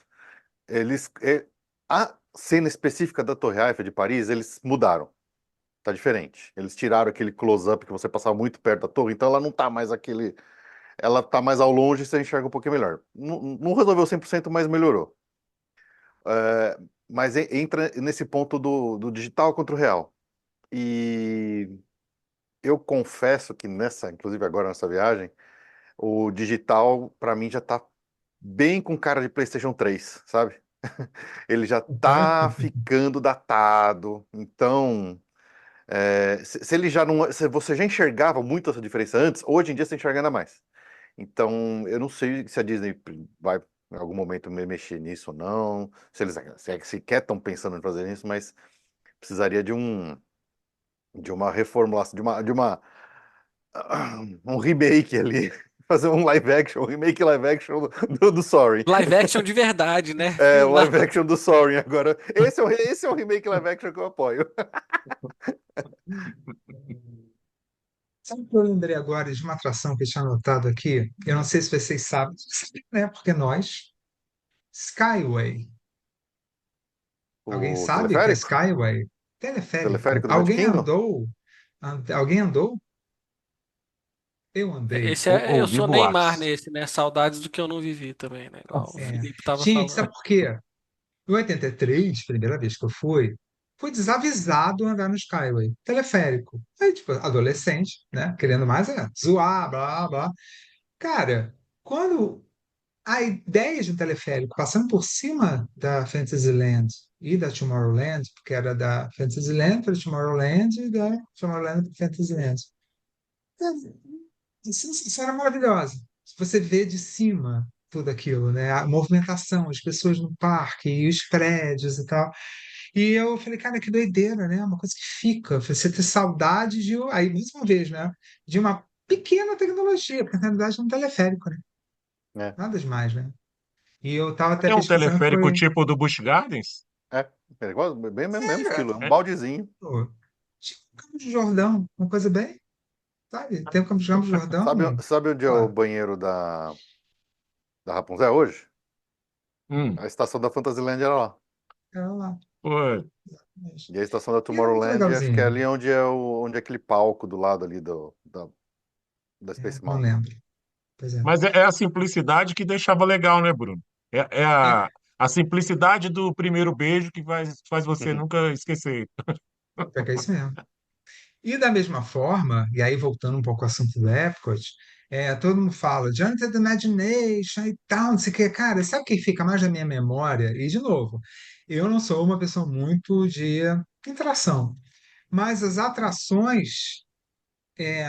a cena específica da Torre Eiffel de Paris, eles mudaram. Tá diferente. Eles tiraram aquele close-up que você passava muito perto da torre, então ela não tá mais aquele. Ela tá mais ao longe e você enxerga um pouquinho melhor. Não, não resolveu 100%, mas melhorou. É, mas entra nesse ponto do digital contra o real. E eu confesso que inclusive agora nessa viagem, o digital, pra mim, já tá bem com cara de PlayStation 3, sabe? Ele já tá ficando datado. Então. Se ele já não, se você já enxergava muito essa diferença antes, hoje em dia você enxerga ainda mais. Então, eu não sei se a Disney vai em algum momento mexer nisso ou não, se eles sequer estão pensando em fazer isso, mas precisaria de uma reformulação, de uma um remake ali, fazer um live action, um remake live action do Sorry. Live action de verdade, né? O Filmar. live action do Sorry agora. Esse é o remake live action que eu apoio. Sabe o que eu lembrei agora de uma atração que eu tinha anotado aqui? Eu não sei se vocês sabem, né? Porque nós, Skyway. Alguém O sabe o que é teleférico? Skyway? Teleférico. Teleférico do Magic Alguém Kingdom? andou? Alguém andou? Eu andei. Eu Ouvi sou Neymar boatos. nesse, né? Saudades do que eu não vivi também, né? Igual o É. Felipe tava Gente, falando. sabe por quê? Em 83, primeira vez que eu fui desavisado andar no Skyway, teleférico. Aí, tipo, adolescente, né? Querendo mais zoar, blá, blá. Cara, quando a ideia de um teleférico passando por cima da Fantasyland e da Tomorrowland, porque era da Fantasyland para Tomorrowland e da Tomorrowland para Fantasyland. A sensação era maravilhosa. Se você vê de cima tudo aquilo, né? A movimentação, as pessoas no parque e os prédios e tal. E eu falei, cara, que doideira, né? Uma coisa que fica, você ter saudade de, aí mais uma vez, né? De uma pequena tecnologia, porque na realidade é um teleférico, né? É. Nada demais, né? E eu tava até É um pesquisando, teleférico foi, tipo do Busch Gardens? É igual, bem mesmo estilo, é um É. baldezinho. pô, tipo Campos do Jordão, uma coisa bem, sabe? Tem o Campos do Jordão, Sabe onde é o pô, banheiro da Rapunzel hoje? Hum, A estação da Fantasyland era lá. era lá. pô, Mas- E a estação da E era muito Tomorrowland, acho que é legalzinho. ali onde é aquele palco do lado ali da É, Space não Mountain. lembro. Pois é. mas é a simplicidade que deixava legal, né, Bruno? É É, a simplicidade do primeiro beijo que faz você nunca esquecer. é que é isso mesmo. E da mesma forma, e aí voltando um pouco ao assunto do Epcot, todo mundo fala Journey to the Imagination e tal, não sei o que. Cara, sabe o que fica mais na minha memória? E, de novo, eu não sou uma pessoa muito de interação, mas as atrações é,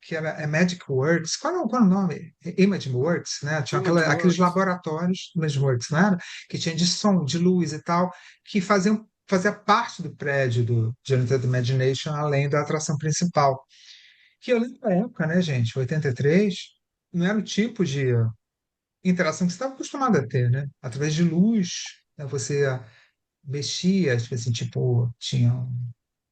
que era Magic Works, qual é o nome? Image Works, né? Tinha aqueles Imageworks. laboratórios Image Works, não era? Que tinha de som, de luz e tal, que fazia parte do prédio do Jonathan Imagination, além da atração principal. Que eu lembro da época, né, gente? 83, não era o tipo de interação que você estava acostumado a ter, né? Através de luz, né? Você mexia, tipo, tinha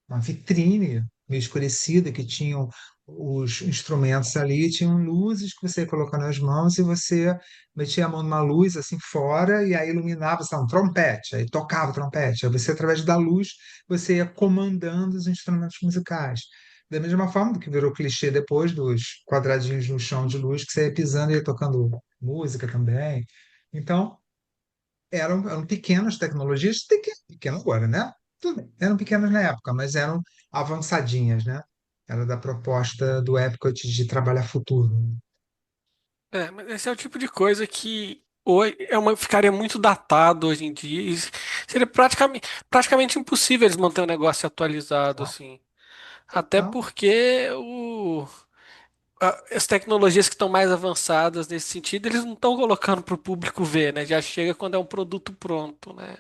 uma vitrine meio escurecida que tinham os instrumentos ali, tinham luzes que você ia colocar nas mãos e você metia a mão numa luz assim fora e aí iluminava, sei lá, um trompete, aí tocava o trompete, aí você através da luz você ia comandando os instrumentos musicais. Da mesma forma do que virou clichê depois dos quadradinhos no chão de luz que você ia pisando e ia tocando música também. Então, eram pequenas tecnologias, pequeno agora, né? Tudo bem, eram pequenas na época, mas eram avançadinhas, né? Era da proposta do Epcot de trabalhar futuro. É, mas esse é o tipo de coisa que hoje ficaria muito datado hoje em dia. E seria praticamente impossível eles manterem o negócio atualizado, Total, assim. Até total. porque as tecnologias que estão mais avançadas nesse sentido, eles não estão colocando para o público ver, né? Já chega quando é um produto pronto, né?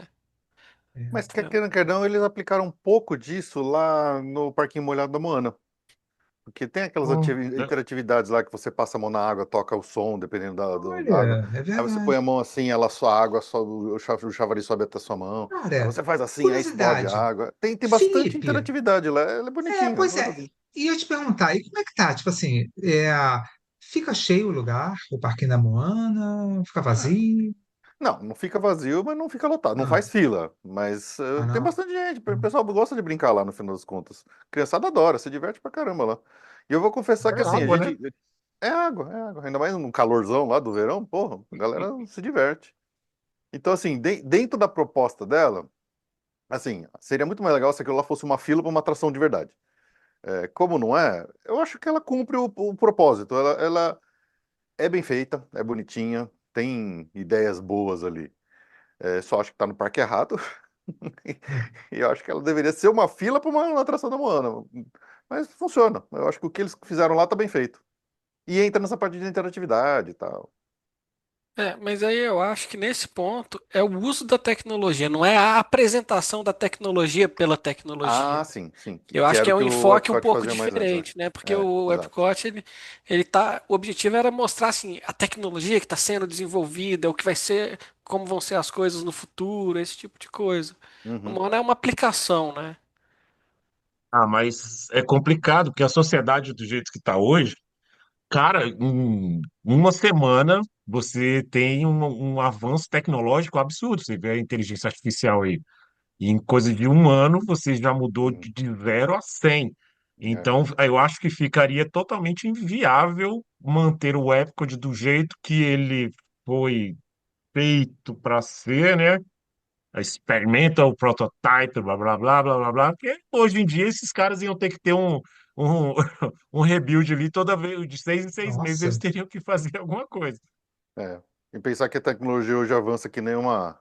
É. Mas quer Então, queira, quer não, eles aplicaram um pouco disso lá no Parquinho Molhado da Moana. Porque tem aquelas né? interatividades lá que você passa a mão na água, toca o som, dependendo da água. Olha, é Aí você põe verdade. a mão assim, ela só a água, só o chavariz sobe até a sua mão. Aí Cara, você faz assim, aí explode a curiosidade. água. Tem bastante Felipe, interatividade lá. Ela é bonitinha, pois é. gostosinha. E eu te perguntar, e como é que tá? Tipo assim, fica cheio o lugar, o Parquinho da Moana, fica Ah, vazio? não, não fica vazio, mas não fica lotado. Não Ah, faz fila, mas tem não. bastante gente. O pessoal gosta de brincar lá no final das contas. Criançada adora, se diverte pra caramba lá. E eu vou confessar que É assim, a água, né? gente. É água. Ainda mais num calorzão lá do verão, porra, a galera se diverte. Então, assim, dentro da proposta dela, assim, seria muito mais legal se aquilo lá fosse uma fila para uma atração de verdade. Como não é, eu acho que ela cumpre o propósito. Ela é bem feita, é bonitinha, tem ideias boas ali. Só acho que tá no parque errado. E eu acho que ela deveria ser uma fila para uma atração da Moana. Mas funciona. Eu acho que o que eles fizeram lá tá bem feito. E entra nessa parte de interatividade e tal. mas aí eu acho que nesse ponto é o uso da tecnologia, não é a apresentação da tecnologia pela tecnologia. Ah, sim, sim. Eu Que acho era que o é um que o enfoque um Epcot pouco fazia mais antes, né? diferente, né? Porque o Exato. Epcot, o objetivo era mostrar assim, a tecnologia que está sendo desenvolvida, o que vai ser, como vão ser as coisas no futuro, esse tipo de coisa. O Uhum. Moana é uma aplicação, né? Ah, mas é complicado, porque a sociedade do jeito que está hoje, cara, em uma semana você tem um avanço tecnológico absurdo. Você vê a inteligência artificial aí. E em coisa de um ano você já mudou Sim. de 0 a 100. É. Então, eu acho que ficaria totalmente inviável manter o Epcot do jeito que ele foi feito para ser, né? Experimental prototype, blá, blá, blá, blá, blá, blá. Porque hoje em dia esses caras iam ter que ter um, um rebuild ali toda vez, de 6 em 6 meses eles Nossa. teriam que fazer alguma coisa. É. E pensar que a tecnologia hoje avança que nem uma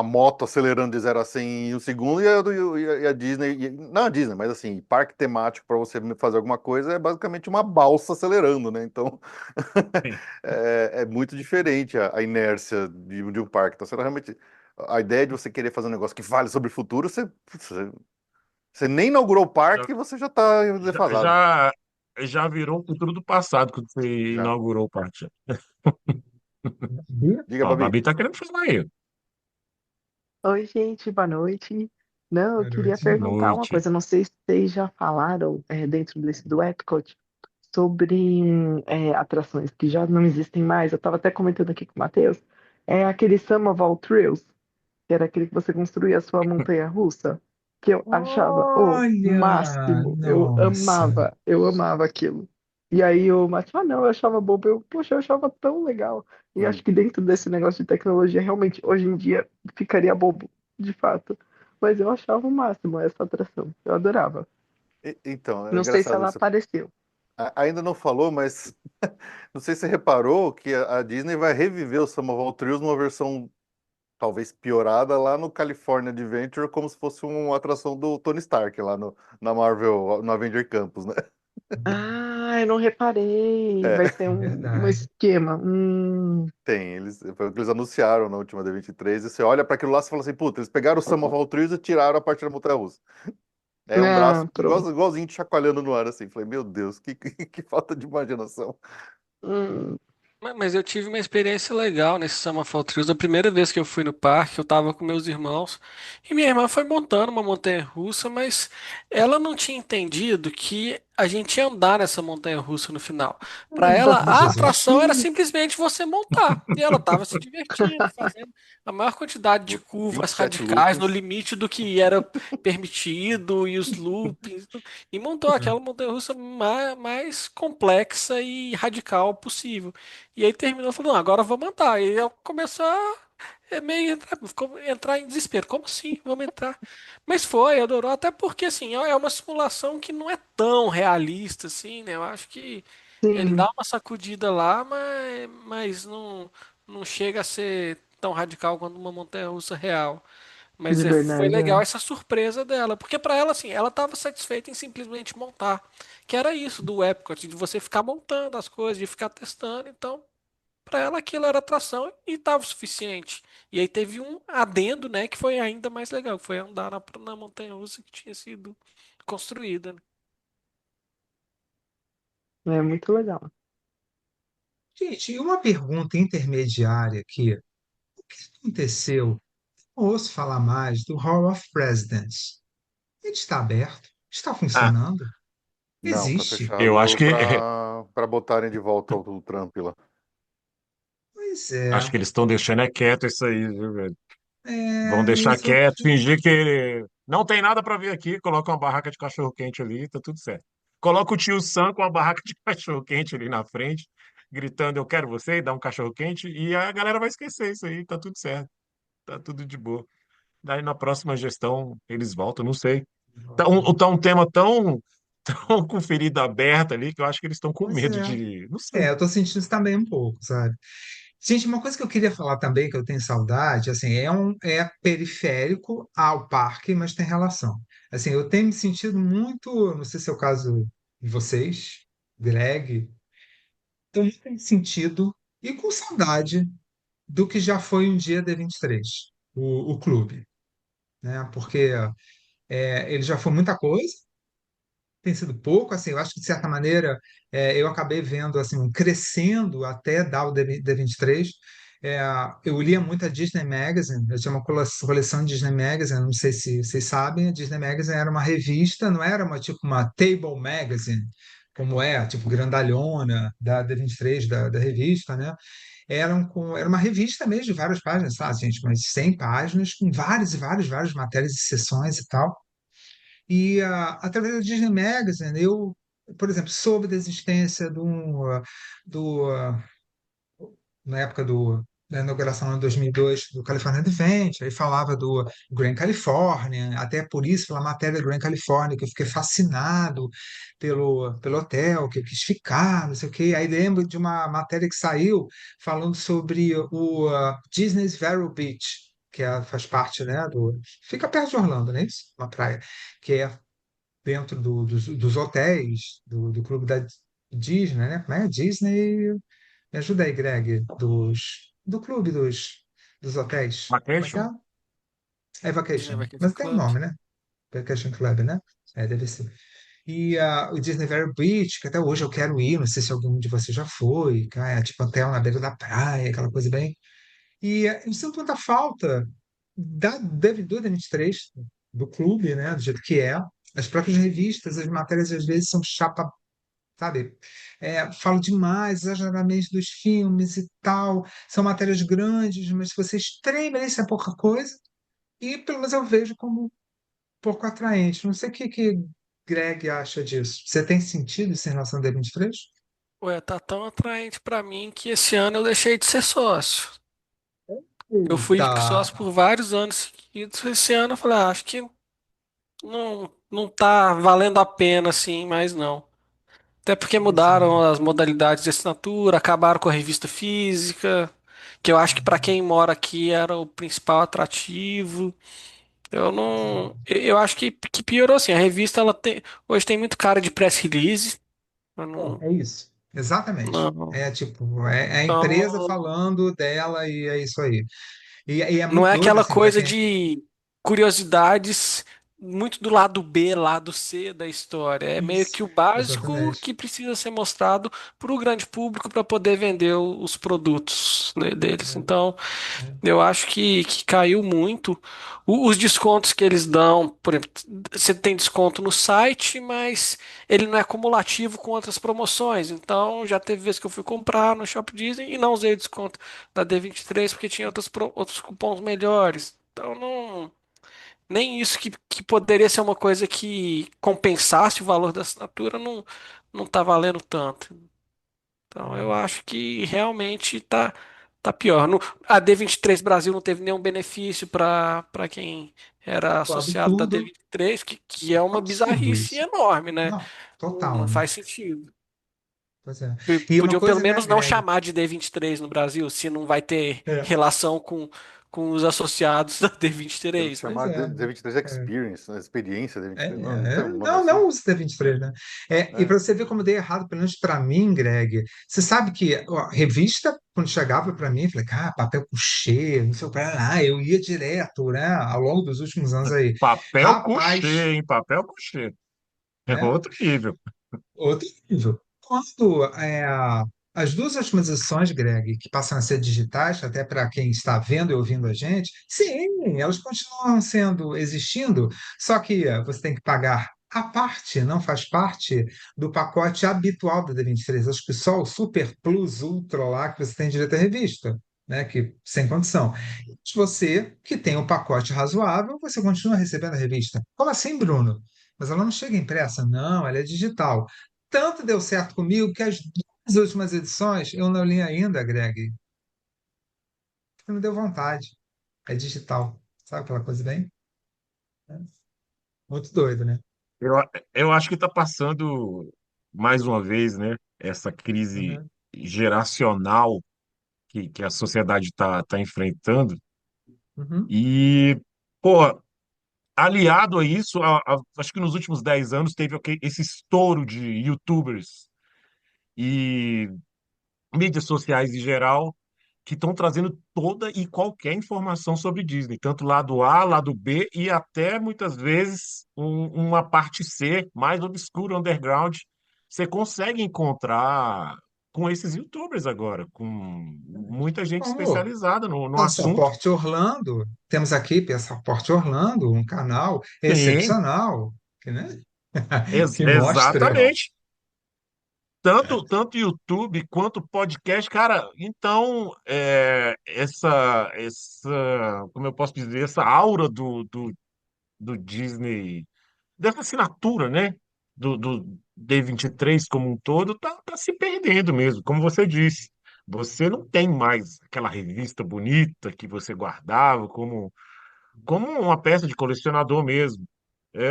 moto acelerando de 0 a 100 em um segundo e a Disney, não a Disney, mas assim, parque temático para você fazer alguma coisa é basicamente uma balsa acelerando, né? Então Sim. é muito diferente a inércia de um parque. Então, você não realmente. A ideia de você querer fazer um negócio que fale sobre o futuro, você nem inaugurou o Já, parque e você já está já, defasado. já, já virou o futuro do passado quando você Já. inaugurou o parque. Bia? Diga, Ó, a Babi. Babi tá querendo falar aí. Oi, gente, boa noite. Não, eu Boa queria noite. Boa perguntar uma noite. coisa. Não sei se vocês já falaram dentro desse do Epcot sobre atrações que já não existem mais. Eu estava até comentando aqui com o Matheus. É aquele Sum of All Thrills, que era aquele que você construía a sua montanha-russa, que eu achava o Olha, máximo. nossa. Eu amava aquilo. E aí o Matheus, não, eu achava bobo. Poxa, eu achava tão legal. E acho Hum. que dentro desse negócio de tecnologia, realmente, hoje em dia, ficaria bobo, de fato. Mas eu achava o máximo essa atração. Eu adorava. Então, é Não sei se engraçado ela isso. apareceu. Ainda não falou, mas não sei se você reparou que a Disney vai reviver o Sum of All Thrills numa versão talvez piorada lá no California Adventure, como se fosse uma atração do Tony Stark lá na Marvel, no Avenger Campus, né? Ah, eu não reparei. É, Vai ter um Verdade. esquema. tem. Foi o que eles anunciaram na última D23. E você olha para aquilo lá e fala assim: puta, eles pegaram o Sum of All Thrills e tiraram a parte da montanha-russa. É um braço Ah, pronto. igualzinho te chacoalhando no ar, assim. Falei, meu Deus, que falta de imaginação. Hum, Mas eu tive uma experiência legal nesse Summer Fall Trials. A primeira vez que eu fui no parque, eu tava com meus irmãos e minha irmã foi montando uma montanha-russa, mas ela não tinha entendido que a gente ia andar nessa montanha-russa no final. Para ela, Mas, a Jesus. atração era simplesmente você montar. E ela tava se divertindo, fazendo a maior quantidade de curvas 27 radicais no loopings. limite do que era permitido e os loopings. E montou aquela montanha-russa mais complexa e radical possível. E aí terminou falando, não, agora vamos entrar. E eu começou a meio entrar em desespero. Como assim? Vamos entrar. Mas foi, adorou. Até porque, assim, é uma simulação que não é tão realista, assim, né? Eu acho que ele dá sim, uma sacudida lá, mas não chega a ser tão radical quanto uma montanha-russa real. Mas de foi verdade, legal é. essa surpresa dela, porque pra ela, assim, ela tava satisfeita em simplesmente montar. Que era isso do Epcot, de você ficar montando as coisas, de ficar testando. Então, pra ela aquilo era atração e tava o suficiente. E aí teve um adendo, né, que foi ainda mais legal, que foi andar na montanha-russa que tinha sido construída, né? É muito legal. Gente, e uma pergunta intermediária aqui. O que aconteceu? Não ouço falar mais do Hall of Presidents. Ele está aberto? Está Ah, funcionando? Não, tá Existe? eu acho fechado que para botarem de volta o Trump lá. Pois acho é. que eles estão deixando é quieto isso aí, viu, velho? Vão É, deixar isso eu... quieto, fingir que não tem nada para ver aqui, coloca uma barraca de cachorro-quente ali, tá tudo certo. Coloca o tio Sam com uma barraca de cachorro-quente ali na frente, gritando, eu quero você, e dá um cachorro-quente, e a galera vai esquecer isso aí, tá tudo certo, tá tudo de boa. Daí na próxima gestão eles voltam, não sei. Tá um tema tão, tão com ferida aberta ali que eu acho que eles estão com Pois medo é. de. Não sei. É, eu tô sentindo isso também um pouco, sabe? Gente, uma coisa que eu queria falar também, que eu tenho saudade, assim, é periférico ao parque, mas tem relação. Assim, eu tenho me sentido muito, não sei se é o caso de vocês, Greg, estou muito em sentido e com saudade do que já foi um dia D23, o clube, né? Porque ele já foi muita coisa, tem sido pouco, assim, eu acho que de certa maneira eu acabei vendo assim crescendo até dar o D23. É, eu lia muito a Disney Magazine, eu tinha uma coleção de Disney Magazine, não sei se vocês sabem, a Disney Magazine era uma revista, não era uma tipo uma Table Magazine, como é, tipo grandalhona da D23, da revista, né? Era uma revista mesmo de várias páginas, sabe, gente, mas 100 páginas, com várias e várias matérias e sessões e tal. E através da Disney Magazine, eu, por exemplo, soube da existência do na época da inauguração em 2002 do California Adventure, aí falava do Grand California, até por isso, pela matéria do Grand California, que eu fiquei fascinado pelo hotel, que eu quis ficar, não sei o quê. Aí lembro de uma matéria que saiu falando sobre o Disney's Vero Beach, faz parte, né, fica perto de Orlando, não é isso? Uma praia, que é dentro dos hotéis do clube da Disney, né? Como é? Disney. Me ajuda aí, Greg, do clube dos hotéis. Como é que é? Vacation? É Disney Vacation. Vacation Mas tem um Club. nome, né? Vacation Club, né? É, deve ser. E o Disney Vero Beach, que até hoje eu quero ir, não sei se algum de vocês já foi, cara, é tipo hotel na beira da praia, aquela coisa bem. E eu sinto muita falta do D23, do clube, né? Do jeito que é. As próprias revistas, as matérias às vezes são chapa, sabe? Falo demais, exageradamente dos filmes e tal. São matérias grandes, mas se você espreme isso é pouca coisa. E pelo menos eu vejo como um pouco atraente. Não sei o que Greg acha disso. Você tem sentido isso em relação ao D23? Ué, tá tão atraente pra mim que esse ano eu deixei de ser sócio. Eu fui Tá. sócio por vários anos seguidos. Esse ano eu falei, acho que não tá valendo a pena assim, mas não. Até porque Pois é. mudaram as modalidades de assinatura, acabaram com a revista física, que eu acho que para quem mora aqui era o principal atrativo. Eu Pois é. não, eu acho que piorou assim. A revista ela tem, hoje tem muito cara de press release. Eu não, É isso. Exatamente. não, É tipo, é a empresa então falando dela e é isso aí. E é não muito é doido, aquela assim, para coisa quem. de curiosidades muito do lado B, lado C da história. É meio Isso. que o básico Exatamente. que precisa ser mostrado para o grande público para poder vender os produtos, né, deles. É, Então, é. eu acho que caiu muito. Os descontos que eles dão, por exemplo, você tem desconto no site, mas ele não é cumulativo com outras promoções. Então, já teve vezes que eu fui comprar no Shop Disney e não usei o desconto da D23 porque tinha outros cupons melhores. Então, não, nem isso que poderia ser uma coisa que compensasse o valor da assinatura não tá valendo tanto. Então, eu acho que realmente tá pior. A D23 Brasil não teve nenhum benefício para quem era Um associado da absurdo. D23, que é Um uma absurdo bizarrice isso. enorme, né? Não, Não total, né? faz sentido. Pois é. E uma Podiam pelo coisa, né, menos não Greg? chamar de D23 no Brasil, se não vai ter É, relação com. com os associados da Teve que D23, Pois mas chamar é. D23 É. Experience, né? Experiência É, D23. Não, não tem um nome não, assim? não usa D23, né? E É. para você ver como deu errado, pelo menos para mim, Greg, você sabe que ó, revista, quando chegava para mim, eu falei, cara, papel couché, não sei o que lá, eu ia direto, né, ao longo dos últimos anos aí. Papel Rapaz, couché, hein? Papel couché. É né? outro nível. Outro nível. Quando as duas últimas edições, Greg, que passam a ser digitais, até para quem está vendo e ouvindo a gente, sim, elas continuam sendo, existindo, só que você tem que pagar a parte, não faz parte do pacote habitual da D23. Acho que só o Super Plus Ultra lá que você tem direito à revista, né, que sem condição. Se você, que tem um pacote razoável, você continua recebendo a revista. Como assim, Bruno? Mas ela não chega impressa? Não, ela é digital. Tanto deu certo comigo que as duas últimas edições eu não li ainda, Greg, porque não deu vontade. É digital. Sabe aquela coisa bem? Muito doido, né? Eu, eu acho que está passando, mais uma vez, né, essa crise Uhum, geracional que a sociedade está enfrentando. uhum, E, pô, aliado a isso, acho que nos últimos 10 anos teve esse estouro de YouTubers e mídias sociais em geral que estão trazendo toda e qualquer informação sobre Disney, tanto lado A, lado B e até muitas vezes uma parte C, mais obscura, underground. Você consegue encontrar com esses YouTubers agora, com muita gente como especializada no assunto. Passaporte Orlando. Temos aqui Passaporte Orlando, um canal Sim, excepcional, que, né? que mostra. exatamente. Tanto YouTube quanto podcast, cara, então como eu posso dizer, essa aura do Disney, dessa assinatura, né? Do D23 como um todo, tá se perdendo mesmo, como você disse. Você não tem mais aquela revista bonita que você guardava como uma peça de colecionador mesmo.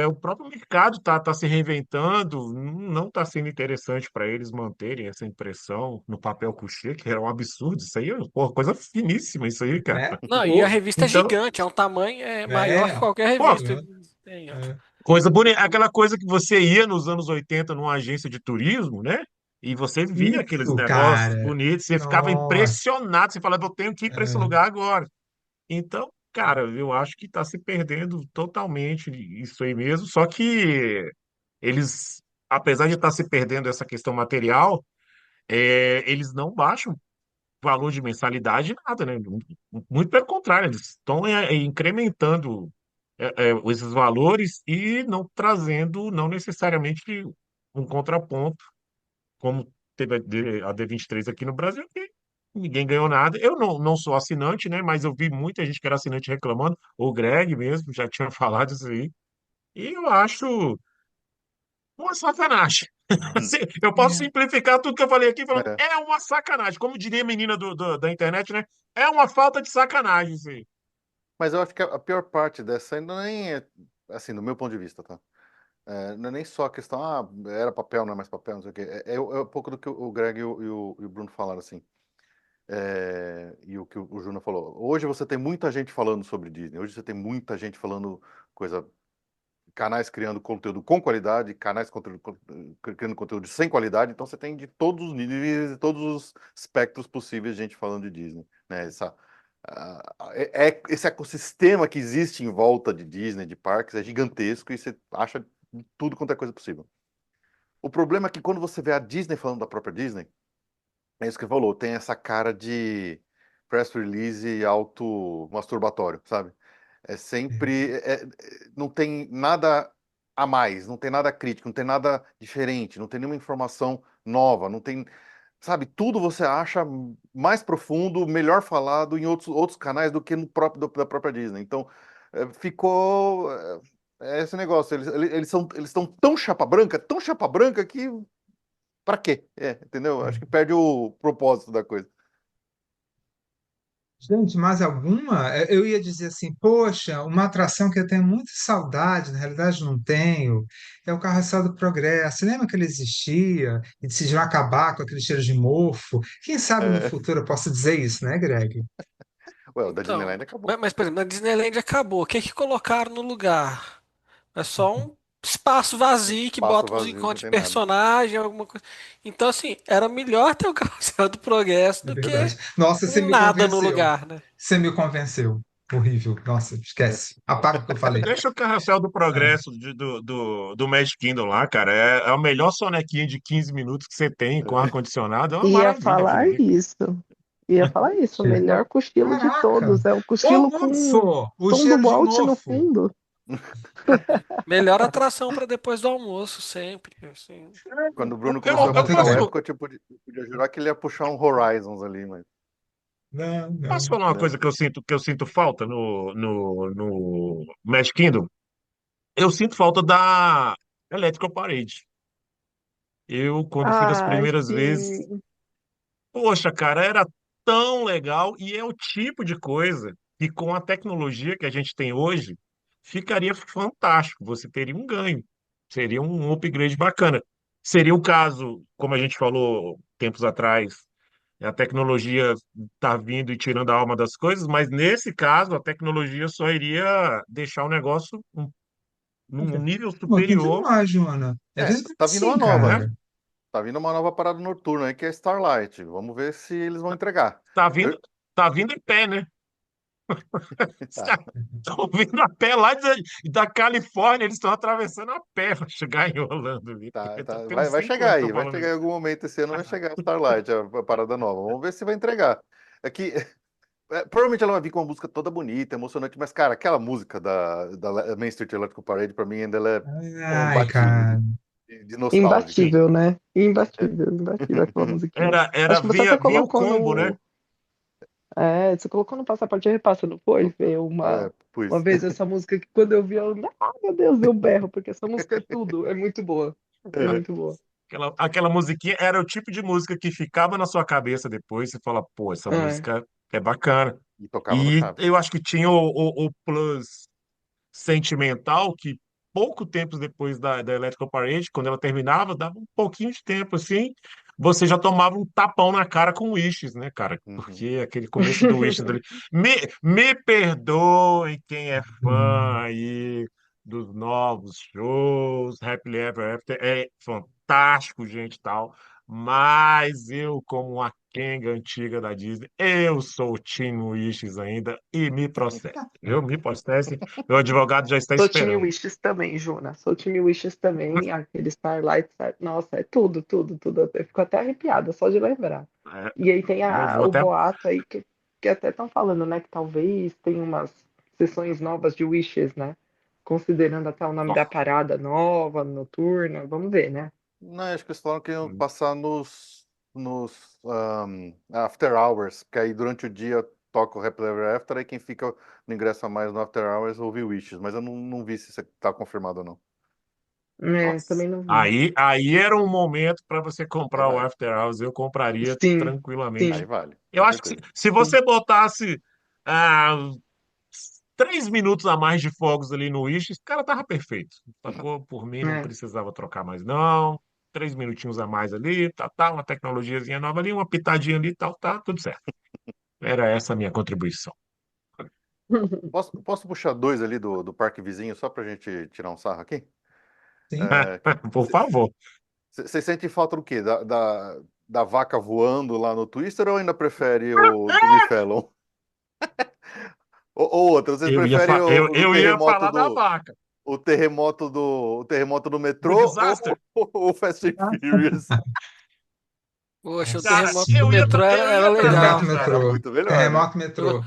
O próprio mercado tá se reinventando, não está sendo interessante para eles manterem essa impressão no papel couché, que era um absurdo. Isso aí é pô, coisa finíssima, isso aí, cara. Né? não, e a Pô, revista é Então, gigante, é um tamanho maior que é, qualquer pô, revista. é, Tem, ó. é. coisa bonita, aquela coisa que você ia nos anos 80 numa agência de turismo, né? E você via aqueles Isso, negócios cara. bonitos, você ficava Nossa. impressionado, você falava, eu tenho que ir para esse É, lugar agora. Então, cara, eu acho que está se perdendo totalmente isso aí mesmo. Só que eles, apesar de estar se perdendo essa questão material, eles não baixam o valor de mensalidade nada, né? Muito pelo contrário, eles estão incrementando esses valores e não trazendo, não necessariamente um contraponto, como teve a D23 aqui no Brasil, que ninguém ganhou nada. Eu não sou assinante, né? Mas eu vi muita gente que era assinante reclamando, o Greg mesmo já tinha falado isso aí. E eu acho uma sacanagem. Eu posso é. simplificar tudo que eu falei aqui falando, É. é uma sacanagem. Como diria a menina da internet, né? É uma falta de sacanagem, isso aí. Mas eu acho que a pior parte dessa ainda nem é, assim, do meu ponto de vista, tá? Não é nem só a questão, era papel, não é mais papel, não sei o quê. É um pouco do que o Greg e o Bruno falaram, assim. E o que o Júnior falou. Hoje você tem muita gente falando sobre Disney. Hoje você tem muita gente falando coisa, canais criando conteúdo com qualidade, criando conteúdo sem qualidade. Então você tem de todos os níveis, de todos os espectros possíveis gente falando de Disney, né? Esse ecossistema que existe em volta de Disney, de parques, é gigantesco e você acha de tudo quanto é coisa possível. O problema é que quando você vê a Disney falando da própria Disney, é isso que você falou, tem essa cara de press release auto-masturbatório, sabe? É sempre. Não tem nada a mais, não tem nada crítico, não tem nada diferente, não tem nenhuma informação nova, não tem. Sabe, tudo você acha mais profundo, melhor falado em outros canais do que no próprio da própria Disney. Então, ficou. Esse negócio, eles estão tão chapa branca que. Pra quê? Entendeu? Acho que perde o propósito da coisa. Gente, mais alguma? Eu ia dizer assim, poxa, uma atração que eu tenho muita saudade, na realidade não tenho, é o Carrossel do Progresso. Lembra que ele existia e decidiram acabar com aquele cheiro de mofo? Quem sabe no É, futuro eu posso dizer isso, né, Greg? Ué, o da Então, Disneyland acabou. por exemplo, na Disneyland acabou. O que que colocaram no lugar? É só um espaço vazio que Espaço bota uns vazio, não encontros de tem nada. personagem, alguma coisa. Então, assim, era melhor ter o Carrossel do Progresso É do que verdade. Nossa, você um me nada no convenceu. lugar, né? Você me convenceu. Horrível. Nossa, esquece. Apaga o que eu falei. Deixa o Carrossel do É. Progresso do Magic Kingdom lá, cara. É o melhor sonequinha de 15 minutos que você tem com ar-condicionado. É uma Ia maravilha aquilo falar ali. isso. Ia falar isso. O melhor cochilo de Caraca! todos. É o cochilo Ô, com Hudson, o som do cheiro de Walt no mofo. fundo. Melhor atração para depois do almoço, sempre. Assim. Quando o Bruno Eu, começou a Vou ter eu puxar o posso, ideia. Epcot, eu podia jurar que ele ia puxar um Horizons ali, mas, Não, posso não. falar uma né? coisa que eu sinto falta no Magic Kingdom? Eu sinto falta da Electrical Parade. Eu, quando fui das Ai, primeiras vezes, sim. poxa, cara, era tão legal e é o tipo de coisa que com a tecnologia que a gente tem hoje, ficaria fantástico. Você teria um ganho, seria um upgrade bacana. Seria o caso, como a gente falou tempos atrás, a tecnologia está vindo e tirando a alma das coisas, mas nesse caso a tecnologia só iria deixar o negócio num nível Vou superior, continuar, Joana. É verdade, Tá vindo uma sim, nova. né? cara. Tá vindo uma nova parada noturna aí, que é Starlight. Vamos ver se eles vão entregar. Tá Eu- vindo, tá vindo em pé, né? Os Tá, caras estão vindo a pé lá da Califórnia, eles estão atravessando a pé para chegar em Orlando ali. tá. Tem uns Vai 5 chegar anos que aí, eu vai falando chegar em isso. algum momento esse ano, vai chegar a Starlight, a parada nova. Vamos ver se vai entregar. Aqui, provavelmente ela vai vir com uma música toda bonita, emocionante, mas, cara, aquela música da Main Street Electrical Parade, pra mim, ainda ela é Ai, imbatível cara. de nostálgica. Sim, Imbatível, né? É. Imbatível, imbatível aquela musiquinha. era Acho que você até via o colocou combo, né? no. É, você colocou no Passaporte e Repassa, não foi? Ver uma Pois. vez essa música que quando eu vi, eu. Ah, meu Deus, eu berro, porque essa música é tudo. É muito boa. É muito boa. Aquela musiquinha era o tipo de música que ficava na sua cabeça depois, você fala, pô, essa É. música é bacana. E tocava no E Chaves. eu acho que tinha o plus sentimental que pouco tempo depois da Electrical Parade, quando ela terminava, dava um pouquinho de tempo assim, você já tomava um tapão na cara com o Wishes, né, cara? Uhum. Porque aquele começo do Wishes ali. Me perdoem quem é fã Hum. aí dos novos shows, Happily Ever After é fantástico, gente, e tal. Mas eu, como uma Kenga antiga da Disney, eu sou o Team Wishes ainda e me processe, viu? Me processe. Meu advogado já está Sou time esperando. Wishes também, Juna. Sou time Wishes também. Aquele Starlight, nossa, é tudo, tudo, tudo. Eu fico até arrepiada só de lembrar. É, E aí tem eu vou o até. boato aí que até estão falando, né? Que talvez tenha umas sessões novas de Wishes, né? Considerando até o nome da parada nova, noturna. Vamos ver, né? Não, acho que eles falaram que iam passar nos After Hours, que aí durante o dia toca o Happy Ever After, aí quem fica no ingresso a mais no After Hours ouve Wishes, mas eu não vi se isso tá confirmado ou não. É, Nossa. também não vi. Aí era um momento para você Aí comprar o vale. After Hours. Eu compraria Sim, tranquilamente. Aí sim, vale, Eu com acho que se, certeza. se sim. você botasse ah, 3 minutos a mais de fogos ali no Wish, esse cara tava perfeito. Sacou? Por mim, não É. precisava trocar mais, não. 3 minutinhos a mais ali, tá, uma tecnologiazinha nova ali, uma pitadinha ali, tal, tá, tudo certo. Era essa a minha contribuição. Posso puxar dois ali do parque vizinho só pra gente tirar um sarro aqui? Sim. Por favor. Você sente falta do quê? Da vaca voando lá no Twister ou ainda prefere o Jimmy Fallon? Ou outra, vocês Eu ia, preferem fa- eu, o do eu ia terremoto falar da do vaca, o terremoto do do metrô disaster. ou o Fast and Furious? Poxa, o Cara, Nossa terremoto do eu ia, metrô tra- era, eu era ia trazer o Terremoto legal, disaster. Era cara. metrô. muito melhor, né? Terremoto metrô.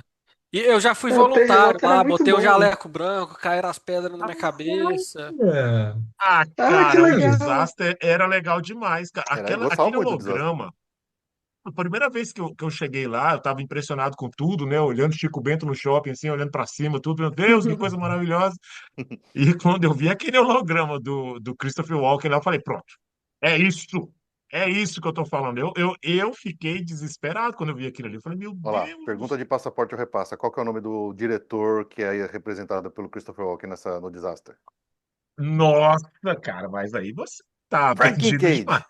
E eu já fui É, o voluntário terremoto era lá, muito botei um bom. jaleco branco, caíram as pedras na minha cabeça. É. Ah, Ah, que cara, o legal. disaster era legal demais, cara. Eu gostava Aquele muito do desastre. holograma, a primeira vez que eu cheguei lá, eu estava impressionado com tudo, né? Olhando Chico Bento no shopping, assim, olhando para cima, tudo, meu Deus, que coisa maravilhosa. E quando eu vi aquele holograma do Christopher Walken lá, eu falei, pronto, é isso, é isso que eu tô falando. Eu fiquei desesperado quando eu vi aquilo ali. Eu falei, meu Olha lá, pergunta Deus, de passaporte ou repassa. Qual que é o nome do diretor que é representado pelo Christopher Walken no desastre? nossa, cara, mas aí você tá Frank perdido Kincaid. demais.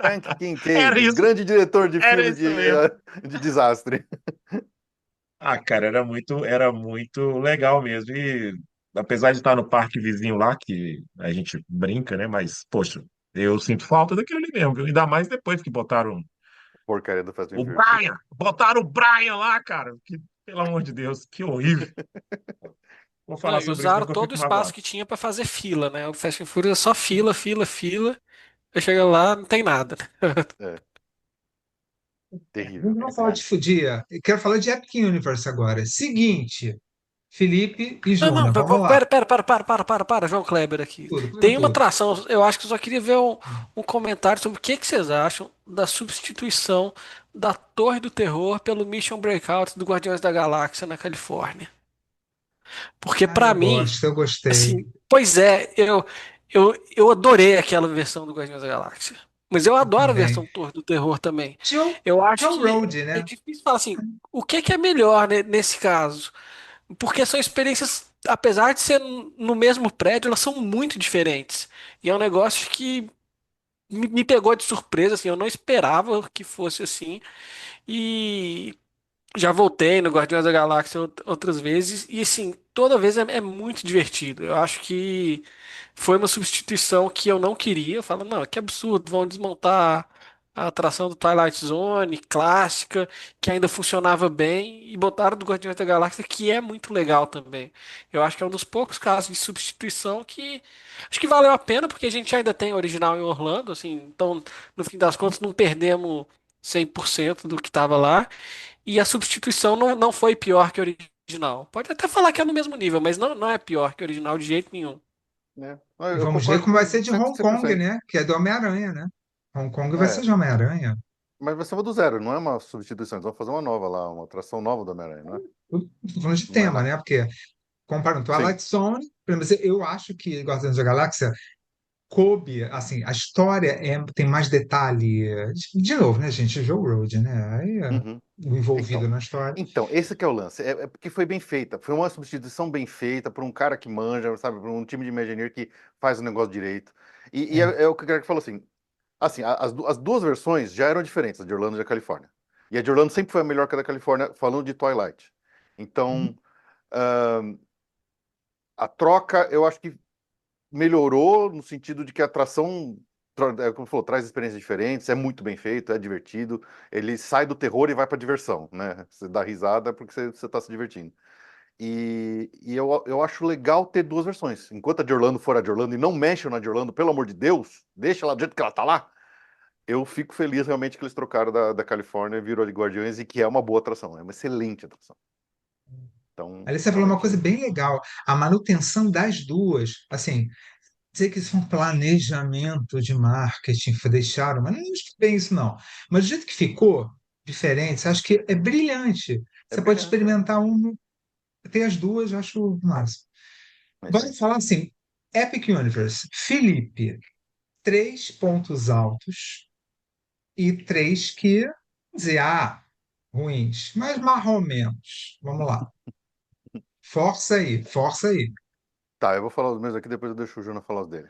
Frank Era Kincaid, isso, grande diretor de era filme isso mesmo. de desastre. Ah, cara, era muito legal mesmo. E apesar de estar no parque vizinho lá, que a gente brinca, né? Mas, poxa, eu sinto falta daquilo ali mesmo, viu? Ainda mais depois que botaram Porcaria do Fast and o Furious 6. Brian! Botaram o Brian lá, cara! Que, pelo amor de Deus, que horrível. Vou Não, falar e sobre isso, usaram não, que eu todo o fico espaço magoado. que tinha pra fazer fila, né? O Fast and Furious é só fila, fila, fila. Aí chega lá, não tem nada. É, terrível, Vamos não falar de terrível. fudia. Eu quero falar de Epic Universe agora. Seguinte, Felipe e Não, não, Júnior, vamos lá. para, João Kleber aqui. Tudo, para Tem uma tudo. atração, eu acho que eu só queria ver um comentário sobre o que que vocês acham da substituição da Torre do Terror pelo Mission Breakout do Guardiões da Galáxia na Califórnia. Porque Ah, pra eu mim, gosto, eu gostei. assim, pois é, eu adorei aquela versão do Guardiões da Galáxia. Mas eu Eu adoro a também. versão Torre do Terror também. Joe, Eu acho Joe que Road, é né? difícil falar assim, o que que é melhor, né, nesse caso? Porque são experiências, apesar de ser no mesmo prédio, elas são muito diferentes. E é um negócio que me pegou de surpresa, assim, eu não esperava que fosse assim. E já voltei no Guardiões da Galáxia outras vezes, e assim, toda vez é muito divertido. Eu acho que foi uma substituição que eu não queria. Eu falo, não, que absurdo, vão desmontar a atração do Twilight Zone, clássica, que ainda funcionava bem, e botaram do Guardiões da Galáxia, que é muito legal também. Eu acho que é um dos poucos casos de substituição que acho que valeu a pena, porque a gente ainda tem o original em Orlando, assim, então, no fim das contas, não perdemos 100% do que estava lá. E a substituição não foi pior que o original. Pode até falar que é no mesmo nível, mas não é pior que o original de jeito nenhum. Né? E Eu vamos ver concordo como vai com ser de Hong Kong, 100%. né? Que é do Homem-Aranha, né? Hong Kong vai ser É, de Homem-Aranha. mas vai ser uma do zero, não é uma substituição. Eles vão fazer uma nova lá, uma atração nova do Homem-Aranha, não é? Eu tô falando de Não é tema, na... né? Porque comparando Sim, Twilight Zone, pelo menos eu acho que Guardiões da Galáxia coube, assim, a história tem mais detalhe. De novo, né, gente? Joe Road, né? Aí uhum. o envolvido Então, na história. esse que é o lance. É porque foi bem feita. Foi uma substituição bem feita por um cara que manja, sabe? Por um time de Imagineer que faz o negócio direito. E É. é o que o Greg falou assim, as duas versões já eram diferentes, a de Orlando e da Califórnia. E a de Orlando sempre foi a melhor que a da Califórnia, falando de Twilight. Então, ahn, a troca, eu acho que melhorou no sentido de que a atração, como falou, traz experiências diferentes, é muito bem feito, é divertido. Ele sai do terror e vai para diversão, né? Você dá risada porque você está se divertindo. E eu acho legal ter duas versões. Enquanto a de Orlando for a de Orlando e não mexam na de Orlando, pelo amor de Deus, deixa ela do jeito que ela tá lá. Eu fico feliz realmente que eles trocaram da Califórnia e virou de Guardiões e que é uma boa atração, é uma excelente atração. Então, Ali você falou uma coisa realmente. bem legal. A manutenção das duas, assim, dizer que isso é um planejamento de marketing que deixaram, mas não acho que bem isso, não. Mas do jeito que ficou diferente, acho que é brilhante. É Você pode brilhante, é. experimentar um, ter as duas, eu acho massa. É isso aí. Vamos falar assim, Epic Universe. Felipe, três pontos altos e três que, dizer, ruins, mas mais ou menos. Vamos lá. Força aí, força aí. Tá, eu vou falar os meus aqui, depois eu deixo o Júnior falar os dele.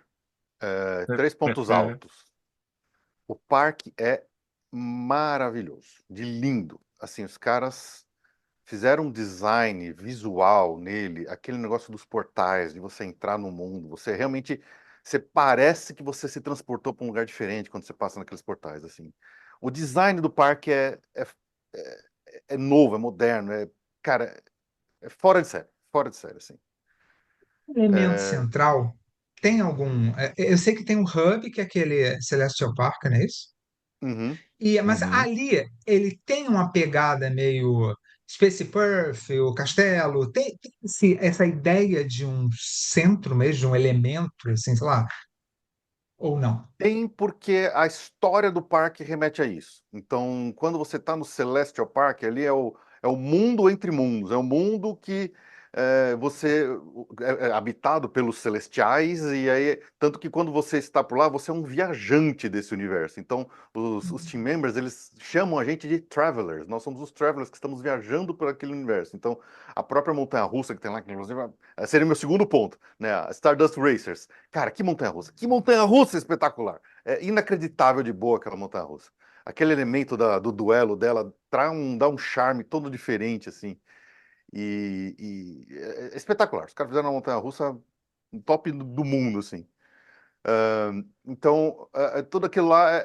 3 pontos altos. O parque é maravilhoso, de lindo. Assim, os caras fizeram um design visual nele, aquele negócio dos portais, de você entrar no mundo. Você realmente, você parece que você se transportou para um lugar diferente quando você passa naqueles portais, assim. O design do parque é, é novo, é moderno, cara, é fora de série, assim. Elemento É, central, tem algum. Eu sei que tem um hub, que é aquele Celestial Park, não é isso? uhum, Mas uhum. ali ele tem uma pegada meio Space Perf, o castelo, tem essa ideia de um centro mesmo, de um elemento, assim, sei lá, ou não? Tem porque a história do parque remete a isso. Então, quando você está no Celestial Park, ali é o mundo entre mundos, é o mundo que você é habitado pelos celestiais, e aí, tanto que quando você está por lá, você é um viajante desse universo. Então, os team members, eles chamam a gente de travelers. Nós somos os travelers que estamos viajando por aquele universo. Então, a própria montanha-russa que tem lá, que inclusive seria o meu segundo ponto, né? A Stardust Racers. Cara, que montanha-russa! Que montanha-russa espetacular! É inacreditável de boa aquela montanha-russa. Aquele elemento do duelo dela dá um charme todo diferente, assim. É espetacular. Os caras fizeram uma montanha-russa top do mundo, assim. Então, tudo aquilo lá,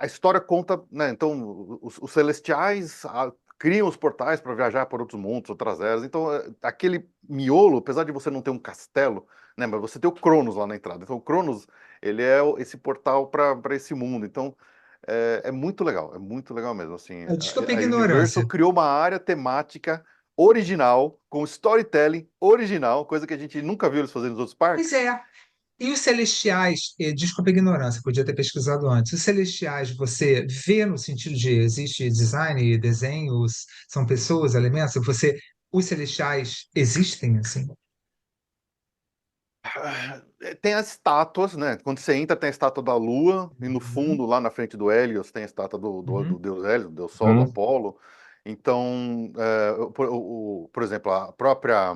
a história conta, né? Então, os celestiais criam os portais para viajar por outros mundos, outras eras. Então, aquele miolo, apesar de você não ter um castelo, né? Mas você tem o Cronos lá na entrada. Então, o Cronos, ele é esse portal para esse mundo. Então, é muito legal mesmo. Assim, Desculpa a a Universal ignorância. criou uma área temática original, com storytelling original, coisa que a gente nunca viu eles fazendo nos outros Pois parques. é. E os celestiais, desculpa a ignorância, podia ter pesquisado antes. Os celestiais, você vê no sentido de existe design, desenhos, são pessoas, elementos, os celestiais existem assim? Tem as estátuas, né? Quando você entra, tem a estátua da Lua, e no Uhum, fundo, lá na frente do Hélios, tem a estátua do uhum, deus Hélios, do deus Sol, do Hum. Apolo. Então, por exemplo, a própria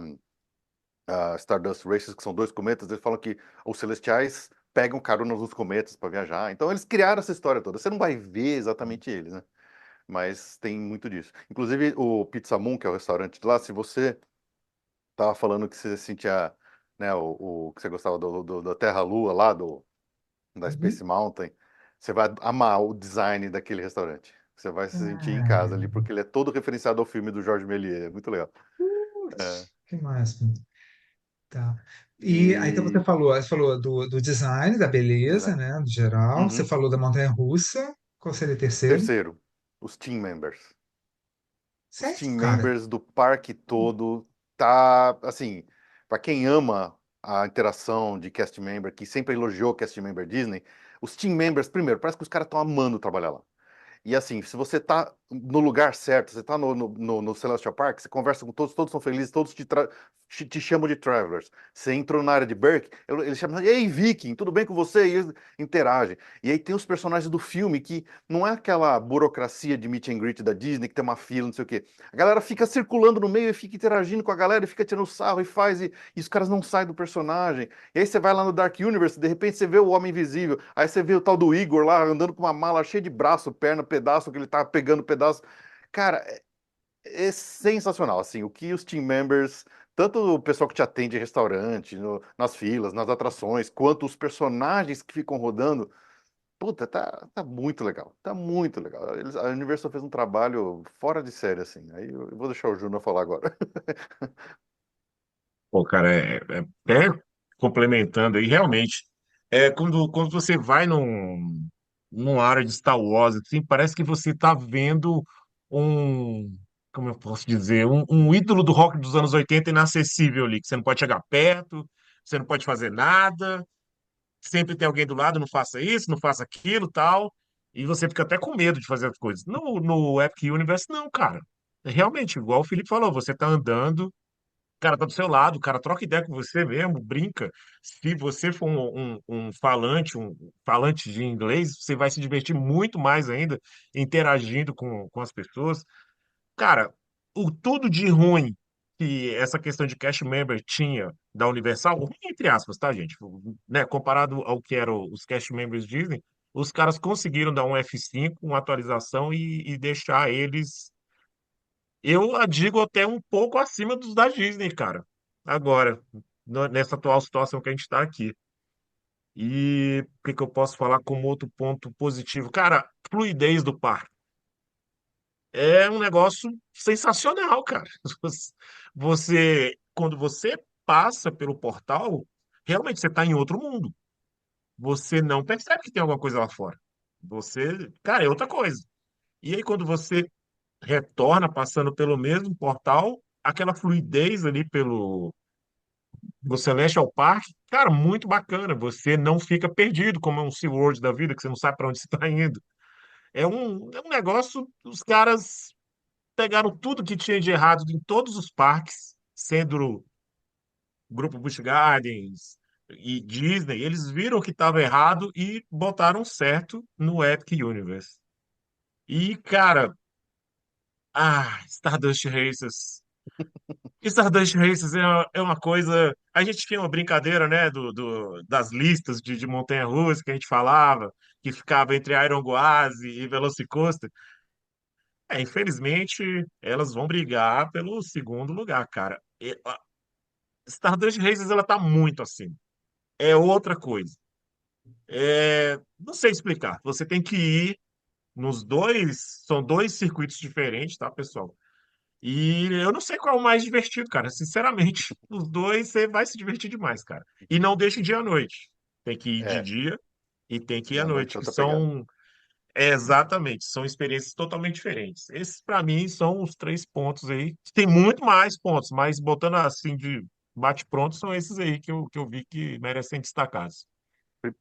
Stardust Races, que são dois cometas, eles falam que os celestiais pegam carona nos cometas para viajar. Então, eles criaram essa história toda. Você não vai ver exatamente eles, né? Mas tem muito disso. Inclusive, o Pizza Moon, que é o restaurante de lá, se você tava falando que você sentia, né, que você gostava da Terra-Lua lá, da uhum. Space Mountain, você vai amar o design daquele restaurante. Você vai se sentir em casa ali, Ah, porque ele é todo referenciado ao filme do Georges Méliès. É muito legal. É, putz, que máximo. Tá. E aí, então e você falou do design, da beleza, design. né, do geral. Você Uhum. falou da montanha-russa. Qual seria o terceiro? Terceiro, os team members. Os Sério, team cara? members do parque todo tá assim, para quem ama a interação de cast member, que sempre elogiou cast member Disney, os team members, primeiro, parece que os caras estão amando trabalhar lá. E assim, se você tá no lugar certo, você tá no Celestial Park, você conversa com todos, todos são felizes, todos te chamam de Travelers. Você entrou na área de Burke, eles chamam, ei, Viking, tudo bem com você? E eles interagem. E aí tem os personagens do filme que não é aquela burocracia de meet and greet da Disney, que tem uma fila, não sei o quê. A galera fica circulando no meio e fica interagindo com a galera, e fica tirando sarro e faz, e os caras não saem do personagem. E aí você vai lá no Dark Universe, de repente você vê o Homem Invisível, aí você vê o tal do Igor lá andando com uma mala cheia de braço, perna, pedaço, que ele tá pegando pedaço. Cara, é sensacional, assim, o que os team members, tanto o pessoal que te atende em restaurante, nas filas, nas atrações, quanto os personagens que ficam rodando, puta, tá muito legal, tá muito legal. A Universal fez um trabalho fora de série, assim, aí eu vou deixar o Júnior falar agora. Pô, cara, até complementando aí, realmente, quando você vai numa área de Star Wars, assim, parece que você tá vendo um, como eu posso dizer, um ídolo do rock dos anos 80 inacessível ali, que você não pode chegar perto, você não pode fazer nada, sempre tem alguém do lado, não faça isso, não faça aquilo, tal, e você fica até com medo de fazer as coisas. No Epic Universe, não, cara. Realmente, igual o Felipe falou, você tá andando, o cara tá do seu lado, o cara troca ideia com você mesmo, brinca. Se você for um falante de inglês, você vai se divertir muito mais ainda interagindo com as pessoas. Cara, o tudo de ruim que essa questão de cash member tinha da Universal, ruim entre aspas, tá, gente? Né, comparado ao que eram os cash members Disney, os caras conseguiram dar um F5, uma atualização e deixar eles, eu digo até um pouco acima dos da Disney, cara. Agora, nessa atual situação que a gente está aqui. E o que que eu posso falar como outro ponto positivo? Cara, fluidez do parque. É um negócio sensacional, cara. Quando você passa pelo portal, realmente você está em outro mundo. Você não percebe que tem alguma coisa lá fora. Cara, é outra coisa. E aí, quando você retorna passando pelo mesmo portal, aquela fluidez ali no Celestial Park, cara, muito bacana. Você não fica perdido, como é um SeaWorld da vida, que você não sabe para onde você está indo. É um negócio, os caras pegaram tudo que tinha de errado em todos os parques, sendo Grupo Busch Gardens e Disney, eles viram que estava errado e botaram certo no Epic Universe. E, cara, Stardust Races. Stardust Races é uma coisa. A gente tinha uma brincadeira, né, das listas de montanha-russa que a gente falava, que ficava entre Iron Gauze e Velocicoaster. Infelizmente, elas vão brigar pelo segundo lugar, cara. Stardust Races, ela tá muito acima. É outra coisa. Não sei explicar. Você tem que ir nos dois, são dois circuitos diferentes, tá, pessoal? E eu não sei qual é o mais divertido, cara. Sinceramente, os dois você vai se divertir demais, cara. E não deixe dia à noite. Tem que ir de É, dia e tem que ir dia à à noite noite, é que outra pegada. exatamente, são experiências totalmente diferentes. Esses, para mim, são os três pontos aí. Tem muito mais pontos, mas botando assim de bate-pronto, são esses aí que eu vi que merecem destacados.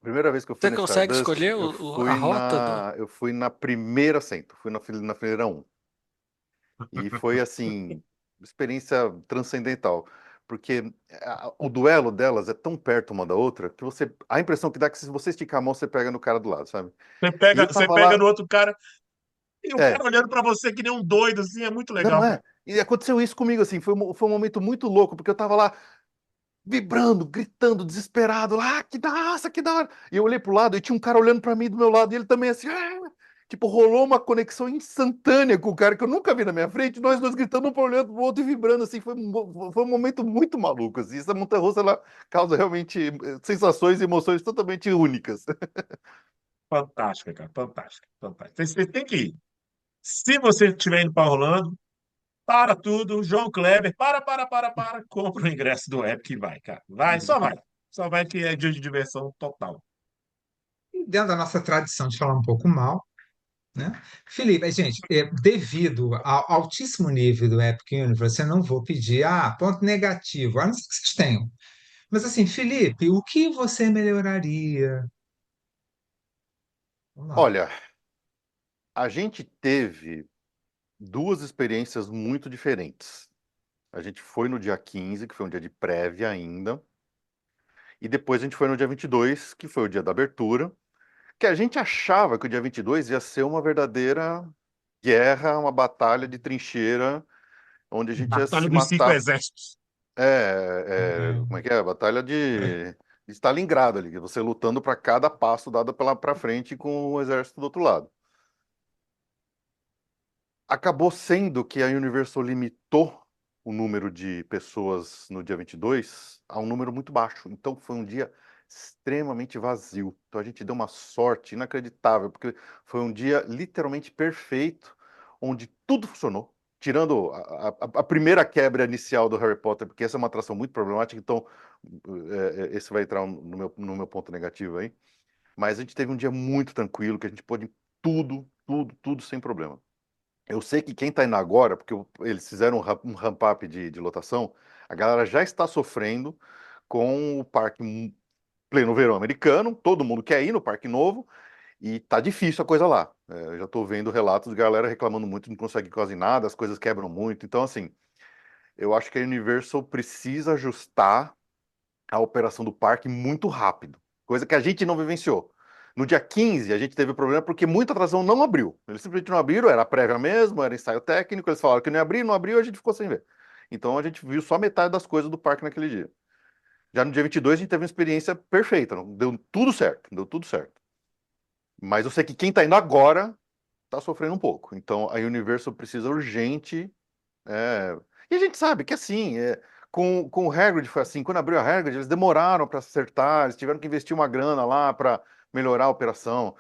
Primeira vez que eu fui Você na consegue Stardust, escolher a rota do. eu fui na primeira assento, fui na fileira um. E foi assim, experiência transcendental, porque o duelo delas é tão perto uma da outra que a impressão que dá é que se você esticar a mão, você pega no cara do lado, sabe? E eu Você tava pega lá, no outro cara e o é, cara olhando para você que nem um doido, assim, é muito não legal, é? cara. E aconteceu isso comigo, assim, foi um momento muito louco, porque eu tava lá vibrando, gritando, desesperado, lá, que da que da hora. E eu olhei pro lado e tinha um cara olhando pra mim do meu lado, e ele também assim, "Ah!" Tipo, rolou uma conexão instantânea com o cara que eu nunca vi na minha frente, nós dois gritando um pro olhando pro outro e vibrando, assim, foi um momento muito maluco, assim. Essa montanha-russa, ela causa realmente sensações e emoções totalmente únicas. Fantástica, cara, fantástica, fantástica. Você tem que ir. Se você estiver indo para Orlando, para tudo, João Kleber, compra o ingresso do Epic e vai, cara. Vai, só vai. Só vai que é dia de diversão total. E dentro da nossa tradição de falar um pouco mal, né? Felipe, gente, devido ao altíssimo nível do Epic Universe, eu não vou pedir, ponto negativo, a não ser que vocês tenham. Mas assim, Felipe, o que você melhoraria? Vamos lá. Olha, a gente teve duas experiências muito diferentes. A gente foi no dia 15, que foi um dia de prévia ainda, e depois a gente foi no dia 22, que foi o dia da abertura, que a gente achava que o dia 22 ia ser uma verdadeira guerra, uma batalha de trincheira, onde a gente ia Batalha se dos Cinco matar. Exércitos. Como é que é? Batalha de Stalingrado ali, você lutando para cada passo dado para frente com o exército do outro lado. Acabou sendo que a Universal limitou o número de pessoas no dia 22 a um número muito baixo. Então foi um dia extremamente vazio. Então a gente deu uma sorte inacreditável, porque foi um dia literalmente perfeito, onde tudo funcionou. Tirando a primeira quebra inicial do Harry Potter, porque essa é uma atração muito problemática, então esse vai entrar no meu ponto negativo aí. Mas a gente teve um dia muito tranquilo, que a gente pôde ir tudo sem problema. Eu sei que quem está indo agora, porque eles fizeram um ramp-up de lotação, a galera já está sofrendo com o parque pleno verão americano, todo mundo quer ir no parque novo, e tá difícil a coisa lá. Eu já estou vendo relatos de galera reclamando muito, não consegue quase nada, as coisas quebram muito. Então, assim, eu acho que a Universal precisa ajustar a operação do parque muito rápido, coisa que a gente não vivenciou. No dia 15, a gente teve problema porque muita atração não abriu. Eles simplesmente não abriram, era prévia mesmo, era ensaio técnico, eles falaram que não ia abrir, não abriu, a gente ficou sem ver. Então a gente viu só metade das coisas do parque naquele dia. Já no dia 22, a gente teve uma experiência perfeita, deu tudo certo, deu tudo certo. Mas eu sei que quem tá indo agora tá sofrendo um pouco. Então a Universal precisa urgente. é, E a gente sabe que assim, com o Hagrid foi assim, quando abriu a Hagrid, eles demoraram para acertar, eles tiveram que investir uma grana lá para melhorar a operação.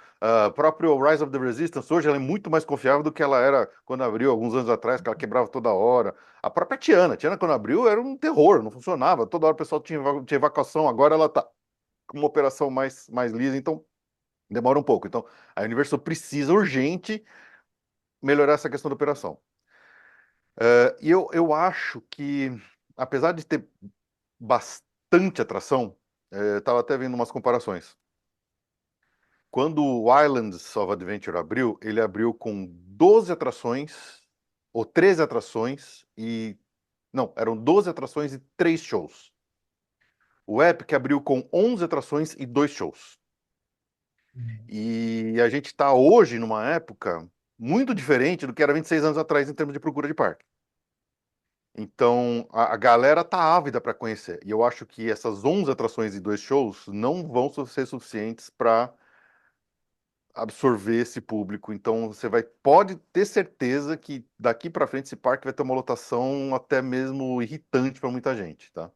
O próprio Rise of the Resistance, hoje ela é muito mais confiável do que ela era quando abriu, alguns anos atrás, que ela quebrava toda hora. A própria Tiana quando abriu era um terror, não funcionava, toda hora o pessoal tinha evacuação, agora ela tá com uma operação mais lisa, então demora um pouco. Então a Universal precisa urgente melhorar essa questão da operação. E eu acho que, apesar de ter bastante atração, eu estava até vendo umas comparações. Quando o Islands of Adventure abriu, ele abriu com 12 atrações, ou 13 atrações, e. Não, eram 12 atrações e 3 shows. O Epic abriu com 11 atrações e 2 shows. E a gente está hoje numa época muito diferente do que era 26 anos atrás em termos de procura de parque. Então, a galera tá ávida para conhecer. E eu acho que essas 11 atrações e 2 shows não vão ser suficientes para absorver esse público. Então pode ter certeza que daqui para frente esse parque vai ter uma lotação até mesmo irritante para muita gente, tá?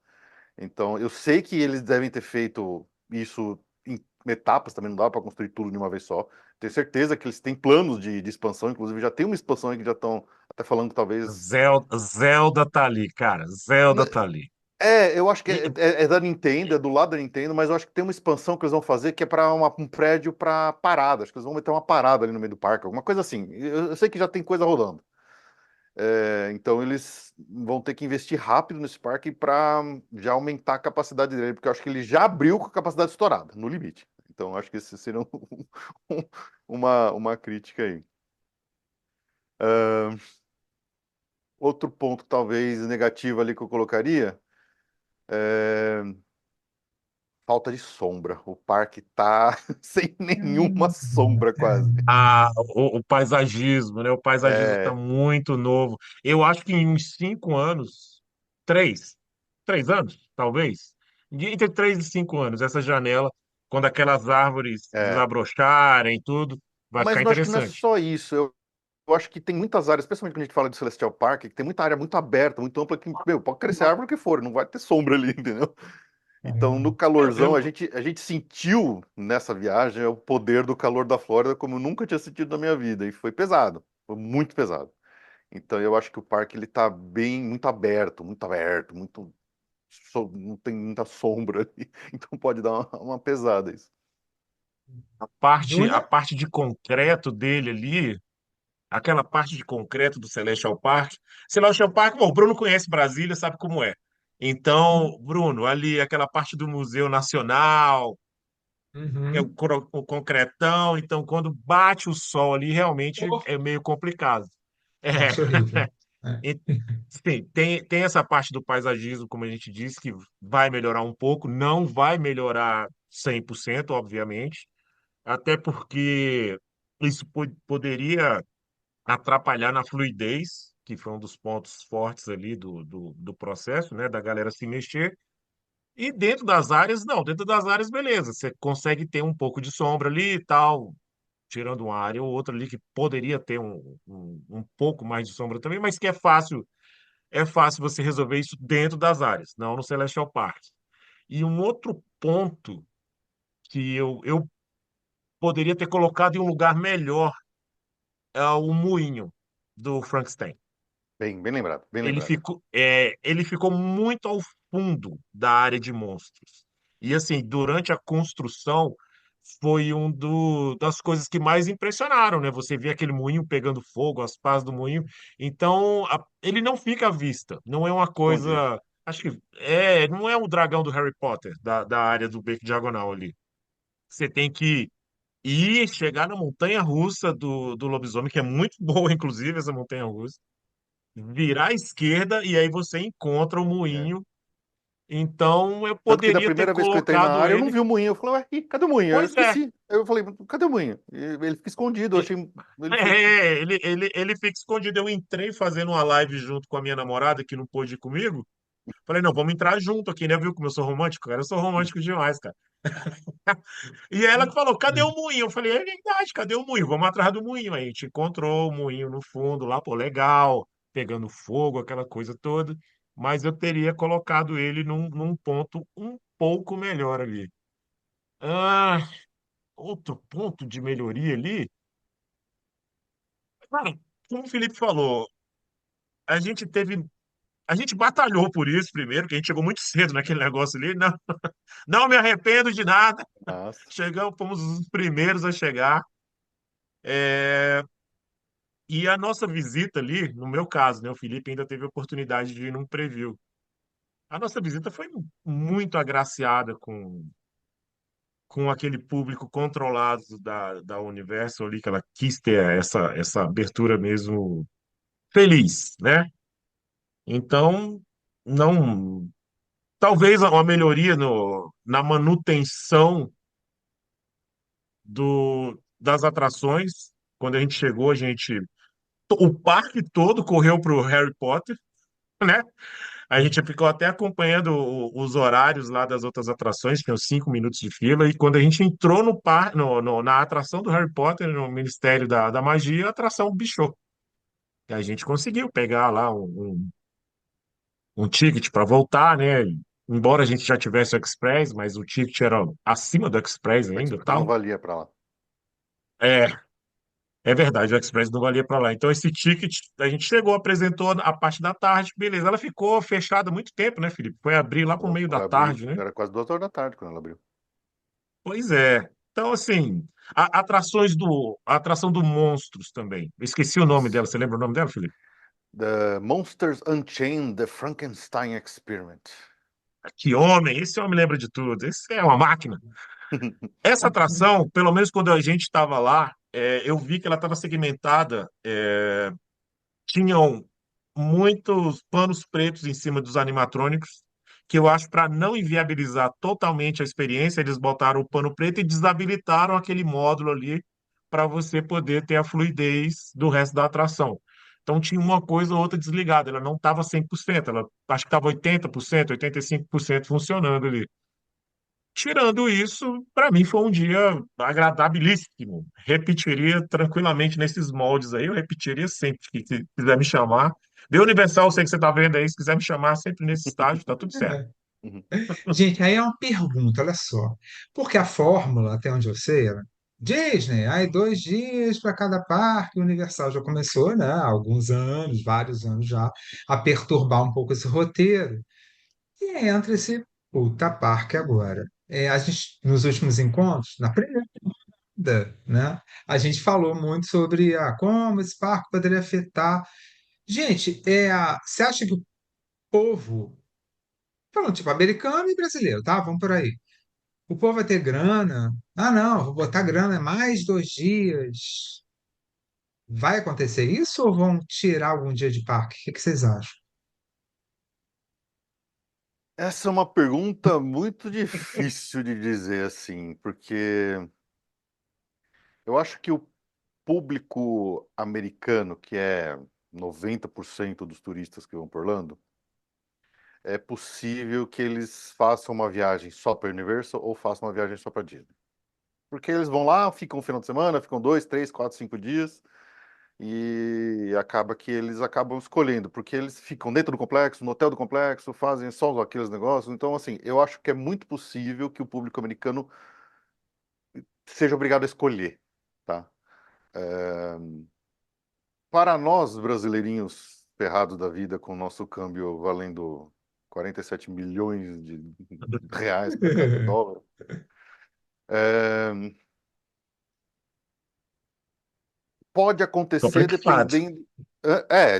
Então eu sei que eles devem ter feito isso em etapas, também não dá para construir tudo de uma vez só. Tenho certeza que eles têm planos de expansão, inclusive já tem uma expansão aí que já estão até falando que talvez. Zelda tá ali, cara. Zelda tá ali. Eu acho que E- é da Nintendo, é do lado da Nintendo, mas eu acho que tem uma expansão que eles vão fazer que é para um prédio para parada. Acho que eles vão meter uma parada ali no meio do parque, alguma coisa assim. Eu sei que já tem coisa rolando. Então eles vão ter que investir rápido nesse parque para já aumentar a capacidade dele, porque eu acho que ele já abriu com a capacidade estourada, no limite. Então eu acho que esse seria uma crítica aí. Ah, outro ponto, talvez negativo ali que eu colocaria. é, Falta de sombra. O parque tá sem nenhuma Hum, sombra, quase. o paisagismo, né? O paisagismo tá É, muito novo. Eu acho que em uns 5 anos, três, 3 anos, talvez, entre 3 e 5 anos, essa janela, quando aquelas árvores é. desabrocharem, tudo, vai Mas ficar eu acho que não é interessante. só isso. Eu acho que tem muitas áreas, especialmente quando a gente fala de Celestial Park, que tem muita área muito aberta, muito ampla, que, meu, pode crescer a árvore que for, não vai ter sombra ali, entendeu? Então, no calorzão, a gente sentiu nessa viagem o poder do calor da Flórida como eu nunca tinha sentido na minha vida. E foi pesado, foi muito pesado. Então, eu acho que o parque ele tá bem, muito aberto, não tem muita sombra ali. Então, pode dar uma pesada isso. A Júnior? parte de concreto dele ali, aquela parte de concreto do Celestial Park. Celestial Park, bom, o Bruno conhece Brasília, sabe como é. Então, Bruno, ali aquela parte do Museu Nacional, que é Uhum. o concretão, então quando bate o sol ali, realmente Oh, é meio complicado. É, acho horrível. É. e, sim, tem essa parte do paisagismo, como a gente disse, que vai melhorar um pouco, não vai melhorar 100%, obviamente, até porque isso poderia atrapalhar na fluidez, que foi um dos pontos fortes ali do processo, né, da galera se mexer. E dentro das áreas, não, dentro das áreas, beleza, você consegue ter um pouco de sombra ali e tal, tirando uma área ou outra ali que poderia ter um pouco mais de sombra também, mas que é fácil você resolver isso dentro das áreas, não no Celestial Park. E um outro ponto que eu poderia ter colocado em um lugar melhor é o moinho do Frankenstein. Bem lembrado, bem Ele lembrado. ficou, ele ficou muito ao fundo da área de monstros. E assim, durante a construção, foi das coisas que mais impressionaram, né? Você vê aquele moinho pegando fogo, as pás do moinho. Então, ele não fica à vista. Não é uma Escondido. coisa. Acho que não é o dragão do Harry Potter, da área do Beco Diagonal ali. Você tem que ir, chegar na montanha russa do lobisomem, que é muito boa, inclusive, essa montanha russa, virar à esquerda e aí você encontra o É. moinho. Então eu Tanto que da poderia ter primeira vez que eu entrei na colocado área, eu não ele. vi o moinho. Eu falei, ué, cadê o moinho? Eu Pois é, esqueci. Aí eu falei, cadê o moinho? E ele fica escondido. Eu e- achei. Ele foi. ele fica escondido. Eu entrei fazendo uma live junto com a minha namorada, que não pôde ir comigo. Falei, não, vamos entrar junto aqui, né? Viu como eu sou romântico, cara? Eu sou romântico demais, cara. E ela que falou, cadê o moinho? Eu falei, é verdade, cadê o moinho? Vamos atrás do moinho. Aí a gente encontrou o moinho no fundo lá, pô, legal, pegando fogo, aquela coisa toda. Mas eu teria colocado ele num ponto um pouco melhor ali. Ah, outro ponto de melhoria ali, cara, como o Felipe falou, a gente teve, a gente batalhou por isso primeiro, que a gente chegou muito cedo naquele negócio ali. Não, não me arrependo de nada. Nossa. Chegamos, fomos os primeiros a chegar. É, e a nossa visita ali, no meu caso, né, o Felipe ainda teve a oportunidade de ir num preview. A nossa visita foi muito agraciada com aquele público controlado da Universal ali, que ela quis ter essa abertura mesmo feliz, né? Então, não, talvez uma melhoria na manutenção das atrações. Quando a gente chegou, o parque todo correu para o Harry Potter, né? A gente ficou até acompanhando os horários lá das outras atrações, tinham 5 minutos de fila, e quando a gente entrou na atração do Harry Potter, no Ministério da Magia, a atração bichou. E a gente conseguiu pegar lá um ticket para voltar, né? Embora a gente já tivesse o Express, mas o ticket era acima do Express O ainda, Express não tal. valia para lá. É, é verdade, o Express não valia para lá. Então, esse ticket, a gente chegou, apresentou a parte da tarde, beleza. Ela ficou fechada há muito tempo, né, Felipe? Foi abrir lá pro Ela meio da foi abrir, tarde, né? era quase 2 horas da tarde quando ela abriu. Pois é. Então, assim, a atração do Monstros também. Eu esqueci o nome dela. Nossa. Você lembra o nome dela, Felipe? The Monsters Unchained, The Frankenstein Experiment. Que homem! Esse homem lembra de tudo. Esse é uma máquina. Essa atração, pelo menos quando a gente estava lá, eu vi que ela estava segmentada. Tinham muitos panos pretos em cima dos animatrônicos, que eu acho para não inviabilizar totalmente a experiência, eles botaram o pano preto e desabilitaram aquele módulo ali para você poder ter a fluidez do resto da atração. Então tinha uma coisa ou outra desligada, ela não estava 100%, ela acho que estava 80%, 85% funcionando ali. Tirando isso, para mim foi um dia agradabilíssimo. Repetiria tranquilamente nesses moldes aí, eu repetiria sempre que quiser me chamar. The Universal, eu sei que você está vendo aí, se quiser me chamar sempre nesse estágio, tá tudo certo. Uhum. Gente, aí é uma pergunta, olha só. Porque a fórmula, até onde eu sei, era Disney, aí 2 dias para cada parque, o Universal já começou, né, há alguns anos, vários anos já, a perturbar um pouco esse roteiro. E entra esse puta parque agora. A gente, nos últimos encontros, na primeira, né, a gente falou muito sobre como esse parque poderia afetar. Gente, você acha que o povo, falando tipo americano e brasileiro, tá? Vamos por aí. O povo vai ter grana. Ah, não, vou botar grana mais 2 dias. Vai acontecer isso ou vão tirar algum dia de parque? O que vocês acham? Essa é uma pergunta muito difícil de dizer assim, porque eu acho que o público americano, que é 90% dos turistas que vão por Orlando, é possível que eles façam uma viagem só para Universal ou façam uma viagem só para Disney. Porque eles vão lá, ficam um final de semana, ficam 2, 3, 4, 5 dias e acaba que eles acabam escolhendo, porque eles ficam dentro do complexo, no hotel do complexo, fazem só aqueles negócios. Então, assim, eu acho que é muito possível que o público americano seja obrigado a escolher, tá? É, Para nós, brasileirinhos ferrados da vida, com o nosso câmbio valendo 47 milhões de reais para cada dólar, é, pode acontecer Complicado. dependendo.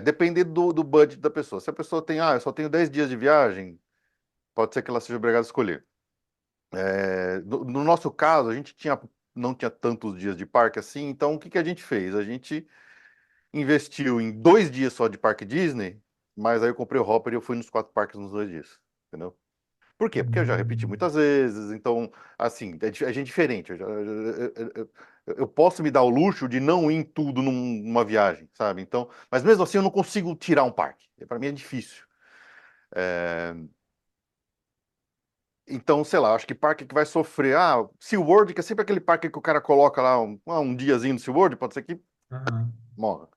Dependendo do budget da pessoa. Se a pessoa tem, eu só tenho 10 dias de viagem, pode ser que ela seja obrigada a escolher. No nosso caso, a gente não tinha tantos dias de parque assim, então o que que a gente fez? A gente investiu em 2 dias só de parque Disney, mas aí eu comprei o Hopper e eu fui nos 4 parques nos 2 dias, entendeu? Por quê? Porque eu já repeti Hum. muitas vezes, então, assim, a gente diferente. Eu posso me dar o luxo de não ir em tudo numa viagem, sabe? Então, mas mesmo assim eu não consigo tirar um parque. Para mim é difícil. É, Então, sei lá, acho que parque que vai sofrer. SeaWorld, que é sempre aquele parque que o cara coloca lá um diazinho no SeaWorld, pode ser que Aham. morra.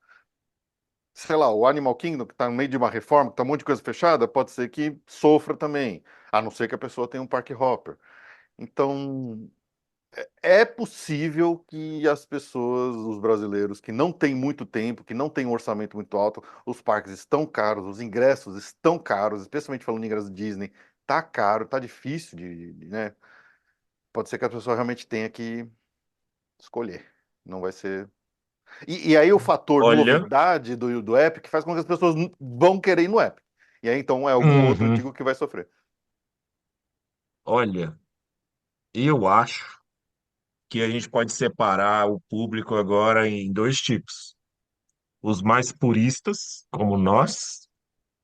Sei lá, o Animal Kingdom, que tá no meio de uma reforma, que tá um monte de coisa fechada, pode ser que sofra também. A não ser que a pessoa tenha um parque hopper. Então, é possível que as pessoas, os brasileiros que não têm muito tempo, que não têm um orçamento muito alto, os parques estão caros, os ingressos estão caros, especialmente falando em ingresso Disney, tá caro, tá difícil né? Pode ser que a pessoa realmente tenha que escolher. Não vai ser. E aí o fator Olha, novidade do Epic faz com que as pessoas vão querer ir no Epic. E aí então é algum outro uhum, antigo que vai sofrer. olha, eu acho que a gente pode separar o público agora em dois tipos. Os mais puristas, como nós,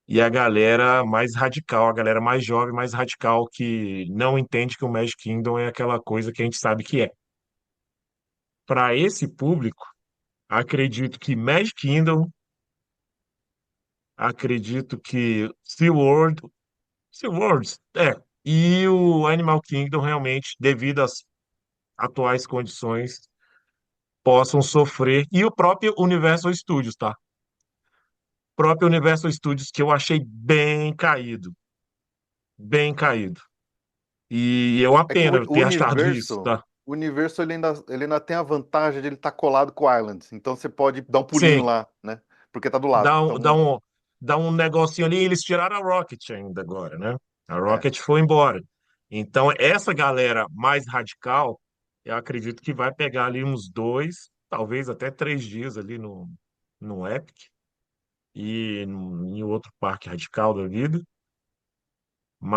e a galera mais radical, a galera mais jovem, mais radical, que não entende que o Magic Kingdom é aquela coisa que a gente sabe que é. Para esse público, acredito que Magic Kingdom, acredito que SeaWorld, e o Animal Kingdom realmente, devido às atuais condições, possam sofrer. E o próprio Universal Studios, tá? O próprio Universal Studios que eu achei bem caído, bem caído. E é uma É que pena eu o ter achado isso, universo, tá? o universo ele ainda tem a vantagem de ele estar colado com o Island. Então você pode dar um pulinho Sim, lá, né? Porque tá do lado. dá um, dá Então, um, dá um negocinho ali. Eles tiraram a Rocket ainda agora, né? A é. Rocket foi embora. Então, essa galera mais radical, eu acredito que vai pegar ali uns 2, talvez até 3 dias ali no Epic e em outro parque radical da vida.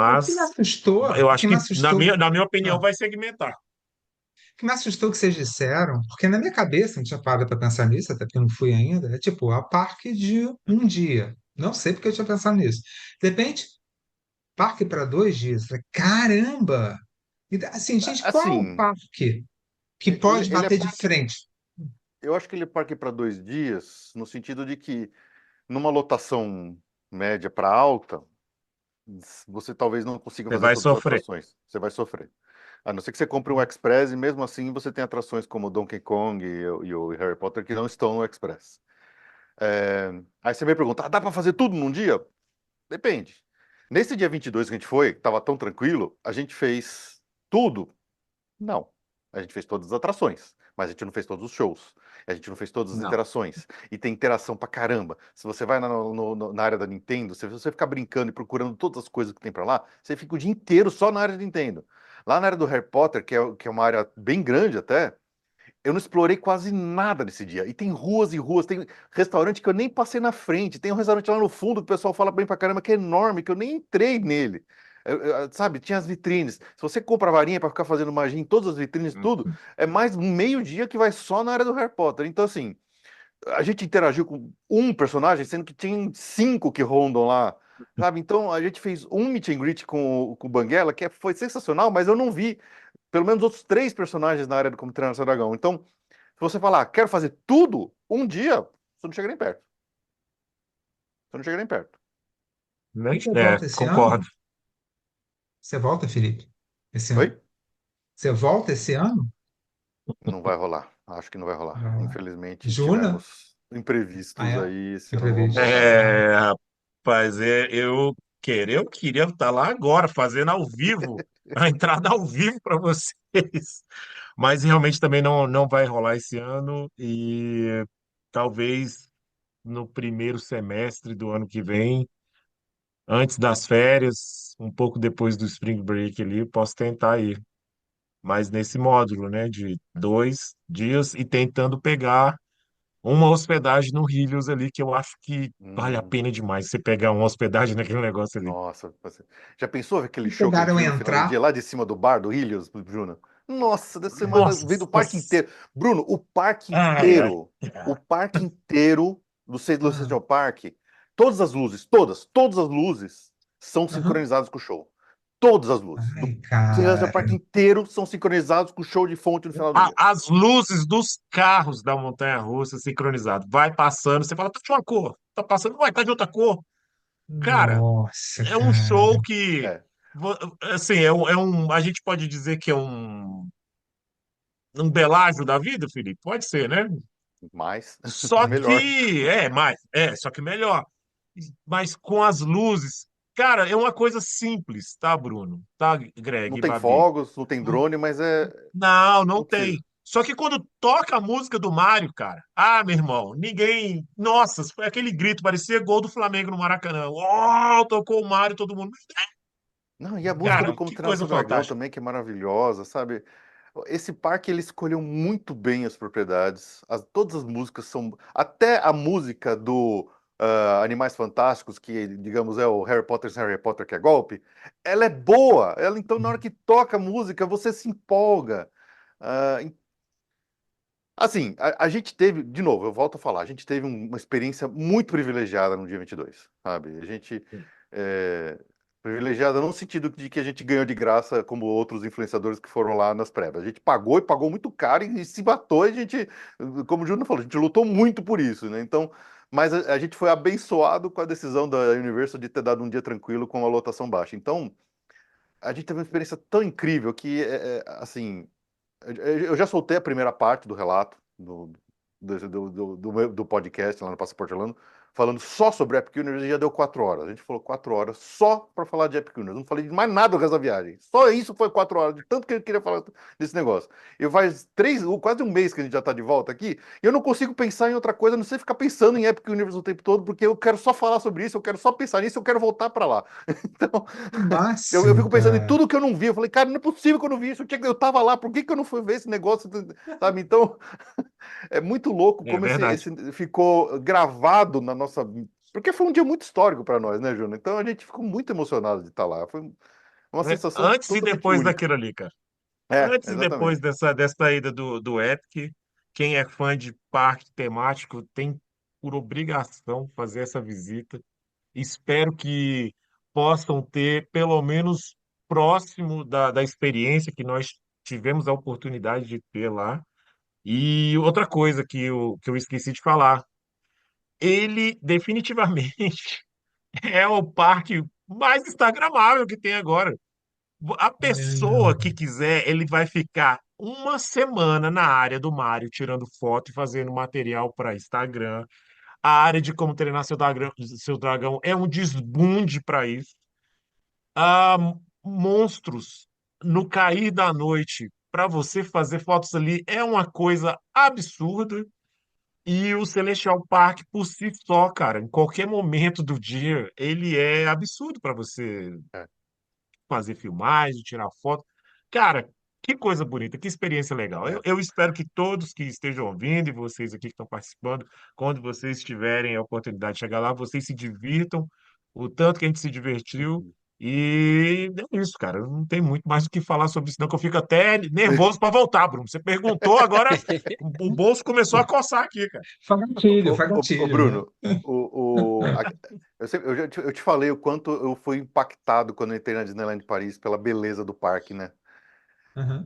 O que me Mas assustou, eu o acho que me que, na assustou, minha, na minha opinião, ah, vai segmentar. o que me assustou que vocês disseram, porque na minha cabeça, não tinha parado para pensar nisso, até porque eu não fui ainda, é tipo, a parque de um dia. Não sei porque eu tinha pensado nisso. De repente, parque para 2 dias. Falei, caramba! Assim, gente, qual é o Assim, parque que ele, pode ele é bater de parque. frente? Eu acho que ele é parque para 2 dias, no sentido de que numa lotação média para alta, você talvez não consiga Você fazer vai todas as sofrer. atrações. Você vai sofrer. A não ser que você compre um Express e mesmo assim você tem atrações como Donkey Kong e o Harry Potter que não estão no Express. Aí você me pergunta, dá para fazer tudo num dia? Depende. Nesse dia 22 que a gente foi, que tava tão tranquilo, a gente fez tudo? Não. A gente fez todas as atrações, mas a gente não fez todos os shows. A gente não fez todas as Não. interações. E tem interação pra caramba. Se você vai na área da Nintendo, se você ficar brincando e procurando todas as coisas que tem pra lá, você fica o dia inteiro só na área da Nintendo. Lá na área do Harry Potter, que é uma área bem grande até, eu não explorei quase nada nesse dia. E tem ruas e ruas, tem restaurante que eu nem passei na frente. Tem um restaurante lá no fundo que o pessoal fala bem pra caramba, que é enorme, que eu nem entrei nele. Sabe, tinha as vitrines. Se você compra a varinha pra ficar fazendo magia em todas as vitrines, tudo, é mais meio dia que vai só na área do Harry Potter. Então, assim, a gente interagiu com um personagem, sendo que tem 5 que rondam lá. Sabe? Então a gente fez um meet and greet com o Banguela, foi sensacional, mas eu não vi pelo menos outros 3 personagens na área do Como Treinar Seu Dragão. Então, se você falar, quero fazer tudo, um dia, você não chega nem perto. Você não chega nem perto. Né? Você volta esse ano? Concordo. Você volta, Felipe? Esse ano? Oi? Você volta esse ano? Não vai rolar. Acho que não vai rolar. Não. Infelizmente, Juna? tivemos Ah, imprevistos é? aí, esse ano não vamos Imprevisto. voltar, não. Ah, Rapaz, eu queria estar lá agora, fazendo ao vivo, a entrada ao vivo para vocês. Mas realmente também não vai rolar esse ano e talvez no primeiro semestre do ano que vem, antes das férias, um pouco depois do Spring Break ali, posso tentar ir. Mas nesse módulo, né, de 2 dias e tentando pegar uma hospedagem no Rivius ali, que eu acho que vale a Hum, pena demais você pegar uma hospedagem naquele negócio ali. nossa, já pensou aquele e show que a gente chegaram a viu no final do entrar? dia lá de cima do bar do Ilhos, Bruno? Nossa, da semana Nossa, veio do parque nossa. inteiro. Bruno, Ai, ai. O parque inteiro do Ah, Central Park, todas as luzes, todas as luzes são aham. sincronizadas com o show. Todas as luzes. Do Ai, Central cara. Park inteiro são sincronizados com o show de fonte no final do dia. As luzes dos carros da montanha-russa sincronizadas. Vai passando, você fala, tá de uma cor. Tá passando, vai, tá de outra cor. Cara, Nossa, é um show cara. que, É, assim, a gente pode dizer que é um Belágio da vida, Felipe? Pode ser, né? mais, Só melhor. que, só que melhor. Mas com as luzes. Cara, é uma coisa simples, tá, Bruno? Tá, Não Greg e tem Babi? fogos, não tem drone, mas Não não tem. precisa. Só que quando toca a música do Mário, cara, meu irmão, ninguém. Nossa, foi aquele grito, parecia gol do Flamengo no Maracanã. Oh, tocou o Mário, todo mundo. Não, e a música do Cara, Como que Treinar coisa Seu Dragão fantástica. também, que é maravilhosa, sabe? Esse parque ele escolheu muito bem as propriedades. Todas as músicas são. Até a música do Animais Fantásticos, que, digamos, é o Harry Potter sem Harry Potter, que é golpe, ela é boa. Ela, então, na hora que toca a música, você se empolga. Ah, assim, a gente teve, de novo, eu volto a falar, a gente teve uma experiência muito privilegiada no dia 22, sabe? A gente, é, privilegiada no sentido de que a gente ganhou de graça, como outros influenciadores que foram lá nas prévias. A gente pagou e pagou muito caro e se matou, a gente, como o Júnior falou, a gente lutou muito por isso, né? Então, Mas a gente foi abençoado com a decisão da Universal de ter dado um dia tranquilo com a lotação baixa. Então, a gente teve uma experiência tão incrível que, assim, eu já soltei a primeira parte do relato do podcast lá no Passaporte Orlando, falando só sobre Epic Universe, e já deu 4 horas. A gente falou 4 horas só para falar de Epic Universe. Não falei de mais nada do resto da viagem. Só isso foi 4 horas, de tanto que ele queria falar desse negócio. E faz quase um mês que a gente já está de volta aqui, e eu não consigo pensar em outra coisa, a não sei ficar pensando em Epic Universe o tempo todo, porque eu quero só falar sobre isso, eu quero só pensar nisso, eu quero voltar para lá. Então, O eu máximo, fico pensando em cara. tudo que eu não vi. Eu falei, cara, não é possível que eu não vi isso. Eu tava lá, por que eu não fui ver esse negócio? Sabe? Então, é muito louco É como verdade. esse ficou gravado na nossa. Porque foi um dia muito histórico para nós, né, Júnior? Então a gente ficou muito emocionado de estar lá. Foi uma Né? sensação Antes e totalmente depois única. daquilo ali, cara. É, Antes e depois exatamente. dessa ida do Epic, quem é fã de parque temático tem por obrigação fazer essa visita. Espero que possam ter, pelo menos próximo da experiência que nós tivemos a oportunidade de ter lá. E outra coisa que eu esqueci de falar, ele definitivamente é o parque mais instagramável que tem agora. A pessoa que quiser, ele vai ficar uma semana na área do Mário, tirando foto e fazendo material para Instagram. A área de como treinar seu dragão é um desbunde para isso. Há monstros no cair da noite para você fazer fotos ali é uma coisa absurda. E o Celestial Park por si só, cara, em qualquer momento do dia, ele é absurdo para você É. fazer filmagem, tirar foto. Cara, que coisa bonita, que experiência legal. Eu, É. eu espero que todos que estejam ouvindo e vocês aqui que estão participando, quando vocês tiverem a oportunidade de chegar lá, vocês se divirtam o tanto que a gente se divertiu. E é isso, cara. Não tem muito mais o que falar sobre isso, não, que eu fico até nervoso para voltar, Bruno. Você perguntou, agora o bolso começou a coçar aqui, cara. Faz Ô, gatilho, né? Bruno, eu te falei o quanto eu fui impactado quando eu entrei na Disneyland Paris pela beleza do parque, né? Uhum.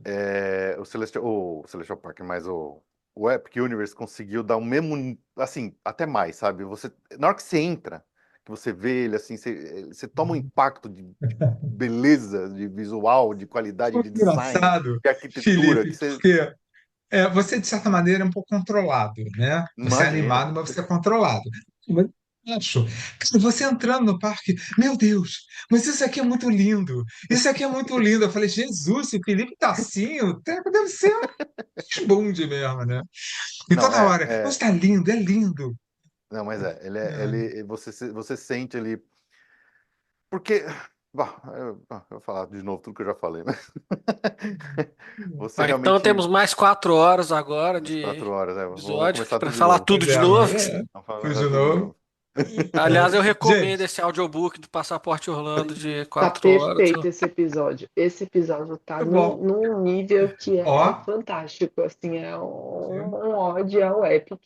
O Celestial Park, mas o Epic Universe conseguiu dar o mesmo, assim, até mais, sabe? Na hora que você entra, que você vê ele, assim, você toma um impacto de beleza, de visual, de qualidade, Foi de design, engraçado, de arquitetura, que Felipe, você. porque você, de certa maneira, é um pouco controlado, né? Você é Imagina. animado, mas você é controlado. Mas eu acho, cara, você entrando no parque, meu Deus, mas isso aqui é muito lindo, isso aqui é muito lindo. Eu falei, Jesus, se o Felipe tá assim, o tempo deve ser um desbunde mesmo, né? E Não, toda hora, mas tá lindo, é lindo. não, mas É, você sente ali. Porque. Bah, eu vou falar de novo tudo que eu já falei, mas. Você Ah, então realmente. temos mais 4 horas agora As de 4 horas, vamos episódio começar para tudo de falar novo. tudo pois de é, novo. Vamos tudo falar de tudo de novo. novo. Aliás, eu recomendo Gente, esse audiobook do Passaporte Orlando de Tá 4 horas. perfeito esse episódio. Esse episódio tá foi bom. num nível que é Ó, fantástico, assim, é viu? um ódio ao Epic.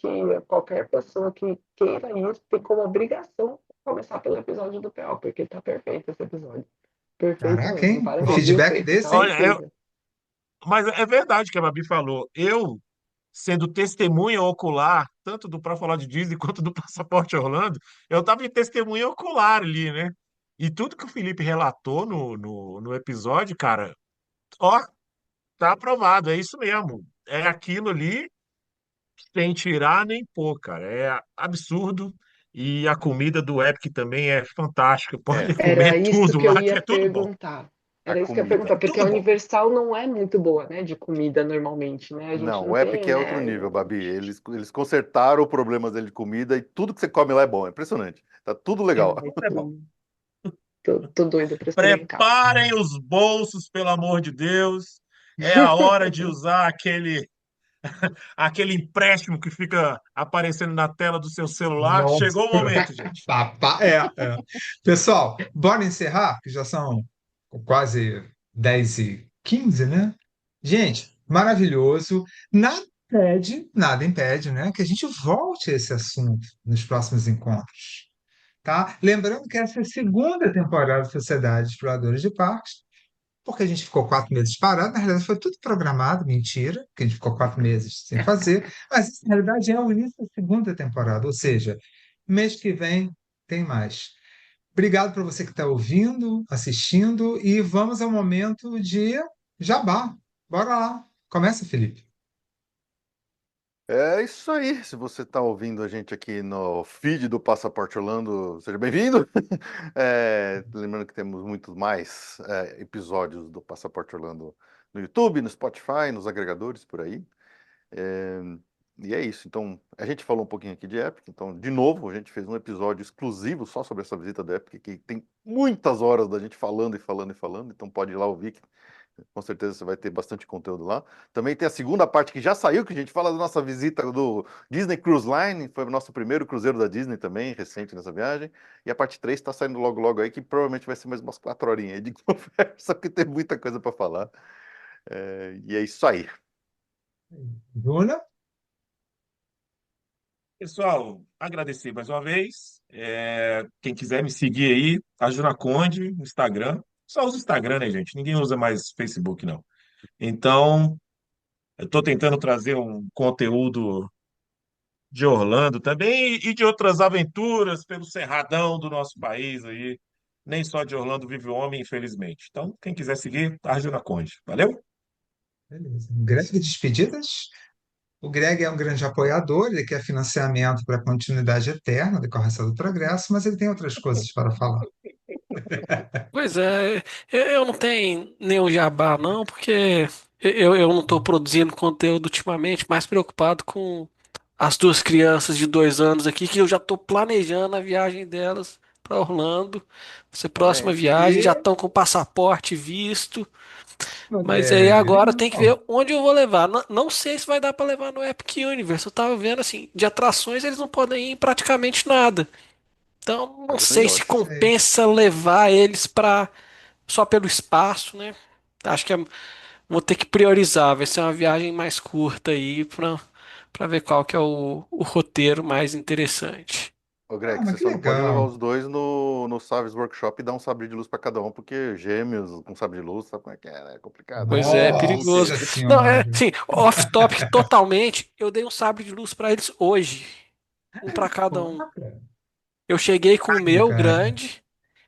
Qualquer pessoa que queira ir tem como obrigação começar pelo episódio do PO, porque tá perfeito esse episódio. Perfeito Caraca, mesmo. hein? Um Parabéns, viu, feedback Fê? Você desse, tá hein? Olha, incrível. mas é verdade que a Babi falou. Eu, sendo testemunha ocular, tanto do Pra Falar de Disney quanto do Passaporte Orlando, eu estava em testemunha ocular ali, né? E tudo que o Felipe relatou no episódio, cara, ó, tá aprovado, é isso mesmo. É aquilo ali, sem tirar nem pôr, cara. É absurdo. E a comida do Epic também é fantástica. Pode É, Era comer isso tudo que eu lá, que ia é tudo bom. perguntar. a Era isso que eu ia comida. perguntar, porque a Tudo bom. Universal não é muito boa, né, de comida normalmente, né? A gente Não, não o Epic tem, é outro né? nível, Babi. Eles consertaram o problema dele de comida e tudo que você come lá é bom. É impressionante. Tá tudo legal. Ai, Tudo é bom. tô doida pra experimentar. Preparem os bolsos, pelo amor de Deus. É a hora de usar aquele empréstimo que fica aparecendo na tela do seu celular. Nossa, Chegou o momento, gente. é. Pessoal, bora encerrar, que já são quase 10h15, né? Gente, maravilhoso. Nada impede, né, que a gente volte a esse assunto nos próximos encontros, tá? Lembrando que essa é a segunda temporada da Sociedade de Exploradores de Parques, porque a gente ficou 4 meses parado. Na realidade, foi tudo programado, mentira, que a gente ficou 4 meses sem fazer, mas isso, na realidade, é o início da segunda temporada, ou seja, Mês que vem tem mais. Obrigado para você que está ouvindo, assistindo, e vamos ao momento de jabá. Bora lá. Começa, Felipe. É isso aí. Se você está ouvindo a gente aqui no feed do Passaporte Orlando, seja bem-vindo. Lembrando que temos muitos mais episódios do Passaporte Orlando no YouTube, no Spotify, nos agregadores por aí. É, e é isso. Então, a gente falou um pouquinho aqui de Epic. Então, de novo, a gente fez um episódio exclusivo só sobre essa visita do Epic, que tem muitas horas da gente falando e falando e falando. Então, pode ir lá ouvir, que com certeza você vai ter bastante conteúdo lá. Também tem a segunda parte que já saiu, que a gente fala da nossa visita do Disney Cruise Line. Foi o nosso primeiro cruzeiro da Disney também, recente nessa viagem. E a parte 3 está saindo logo, logo aí, que provavelmente vai ser mais umas 4 horinhas aí de conversa, porque tem muita coisa para falar. E é isso aí. Bruna? Pessoal, agradecer mais uma vez. Quem quiser me seguir aí, a Juna Conde, no Instagram. Só usa o Instagram, né, gente? Ninguém usa mais Facebook, não. Então, eu estou tentando trazer um conteúdo de Orlando também e de outras aventuras pelo cerradão do nosso país aí. Nem só de Orlando vive o homem, infelizmente. Então, quem quiser seguir, Arjuna Conde. Valeu? Beleza. Greg, despedidas? O Greg é um grande apoiador, ele quer financiamento para a continuidade eterna da Correção do Progresso, mas ele tem outras coisas para falar. Pois é, eu não tenho nenhum jabá não, porque eu não estou produzindo conteúdo ultimamente, mais preocupado com as duas crianças de 2 anos aqui, que eu já estou planejando a viagem delas para Orlando. Essa Olha próxima aí. viagem, já E, estão com passaporte visto, mas aí Greg, agora tem que não, ver onde eu vou levar. Não, não sei se vai dar para levar no Epic Universe. Eu tava vendo assim, de atrações eles não podem ir em praticamente nada. Então, não Coisa sei se melhor. sei. compensa levar eles para só pelo espaço, né? Acho que vou ter que priorizar. Vai ser uma viagem mais curta aí para ver qual que é o roteiro mais interessante. Ô, Ah, Greg, mas você que só não pode levar legal. os dois no Saves Workshop e dar um sabre de luz para cada um, porque gêmeos com sabre de luz, sabe como é que é, né? É complicado. Pois é, perigoso. Nossa Não, é, Senhora. sim, off-topic totalmente. Eu dei um sabre de luz para eles hoje, um para cada um. Caraca. Eu cheguei com o meu Cara. grande,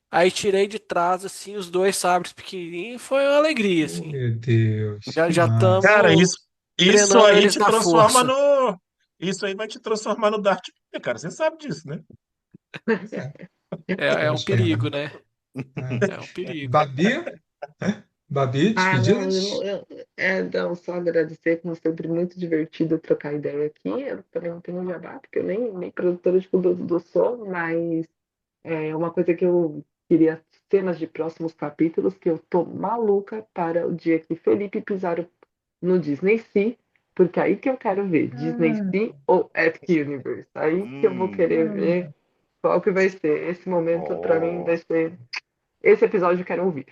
aí tirei de trás assim os dois sabres pequenininhos, foi uma alegria Oh, assim. meu Deus, Já que já Cara, massa. estamos isso treinando aí eles te na transforma força. no. Isso aí vai te transformar no Darth Vader, cara. Você sabe disso, né? Pois é, É um acho que é. perigo, né? É. É um perigo. Babi? Babi, Ah, não, despedidas? não, só agradecer, como sempre, muito divertido trocar ideia aqui. Eu também não tenho jabá, porque eu nem produtora de conteúdo sou, mas é uma coisa que eu queria, cenas de próximos capítulos, que eu tô maluca para o dia que Felipe pisar no Disney Sea, porque aí que eu quero ver, Disney Ah, Sea ou Epic Universe. Aí que eu vou querer ah, ver qual que vai ser. Esse momento, para mim, vai Oh. ser. Esse episódio eu quero ouvir.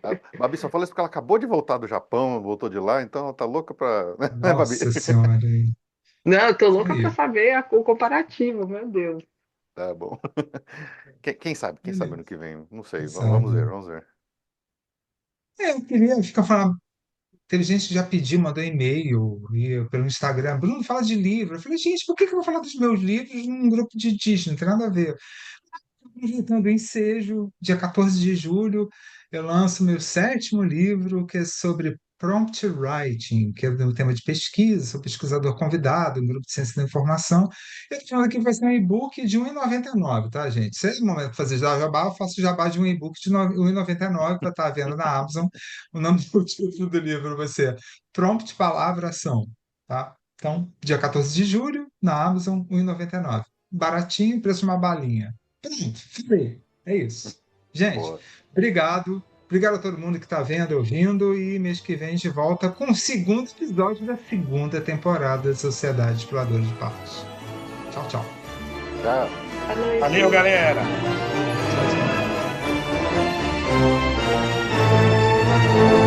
A Babi só fala isso porque ela acabou de voltar do Japão, voltou de lá, então ela tá louca pra. Né, Babi? nossa Senhora. Não, eu tô Isso louca para aí. saber o comparativo, meu Deus. Tá bom. Quem sabe ano Beleza. que vem? Não sei. Quem Vamos ver, sabe? vamos ver. Eu queria ficar falando. Teve gente que já pediu, mandou e-mail pelo Instagram. Bruno, fala de livro. Eu falei, gente, por que que eu vou falar dos meus livros num grupo de Disney? Não tem nada a ver. Aproveitando o ensejo, dia 14 de julho, eu lanço meu sétimo livro, que é sobre prompt writing, que é um tema de pesquisa, sou pesquisador convidado, um grupo de ciência da informação. Eu estou falando aqui que vai ser um e-book de R$ 1,99, tá, gente? Se é o momento de fazer jabá, eu faço jabá de um e-book de R$ 1,99 para estar vendo na Amazon. O nome do título do livro vai ser Prompt Palavra Ação, tá? Então, dia 14 de julho, na Amazon, R$ 1,99. Baratinho, preço de uma balinha. Pronto, falei. É isso. Gente, Boa. obrigado. Obrigado a todo mundo que está vendo, ouvindo. E mês que vem a gente volta com o segundo episódio da segunda temporada da Sociedade Exploradora de Parques. Tchau, tchau. Tchau. Boa noite. Valeu, galera! Tchau, tchau.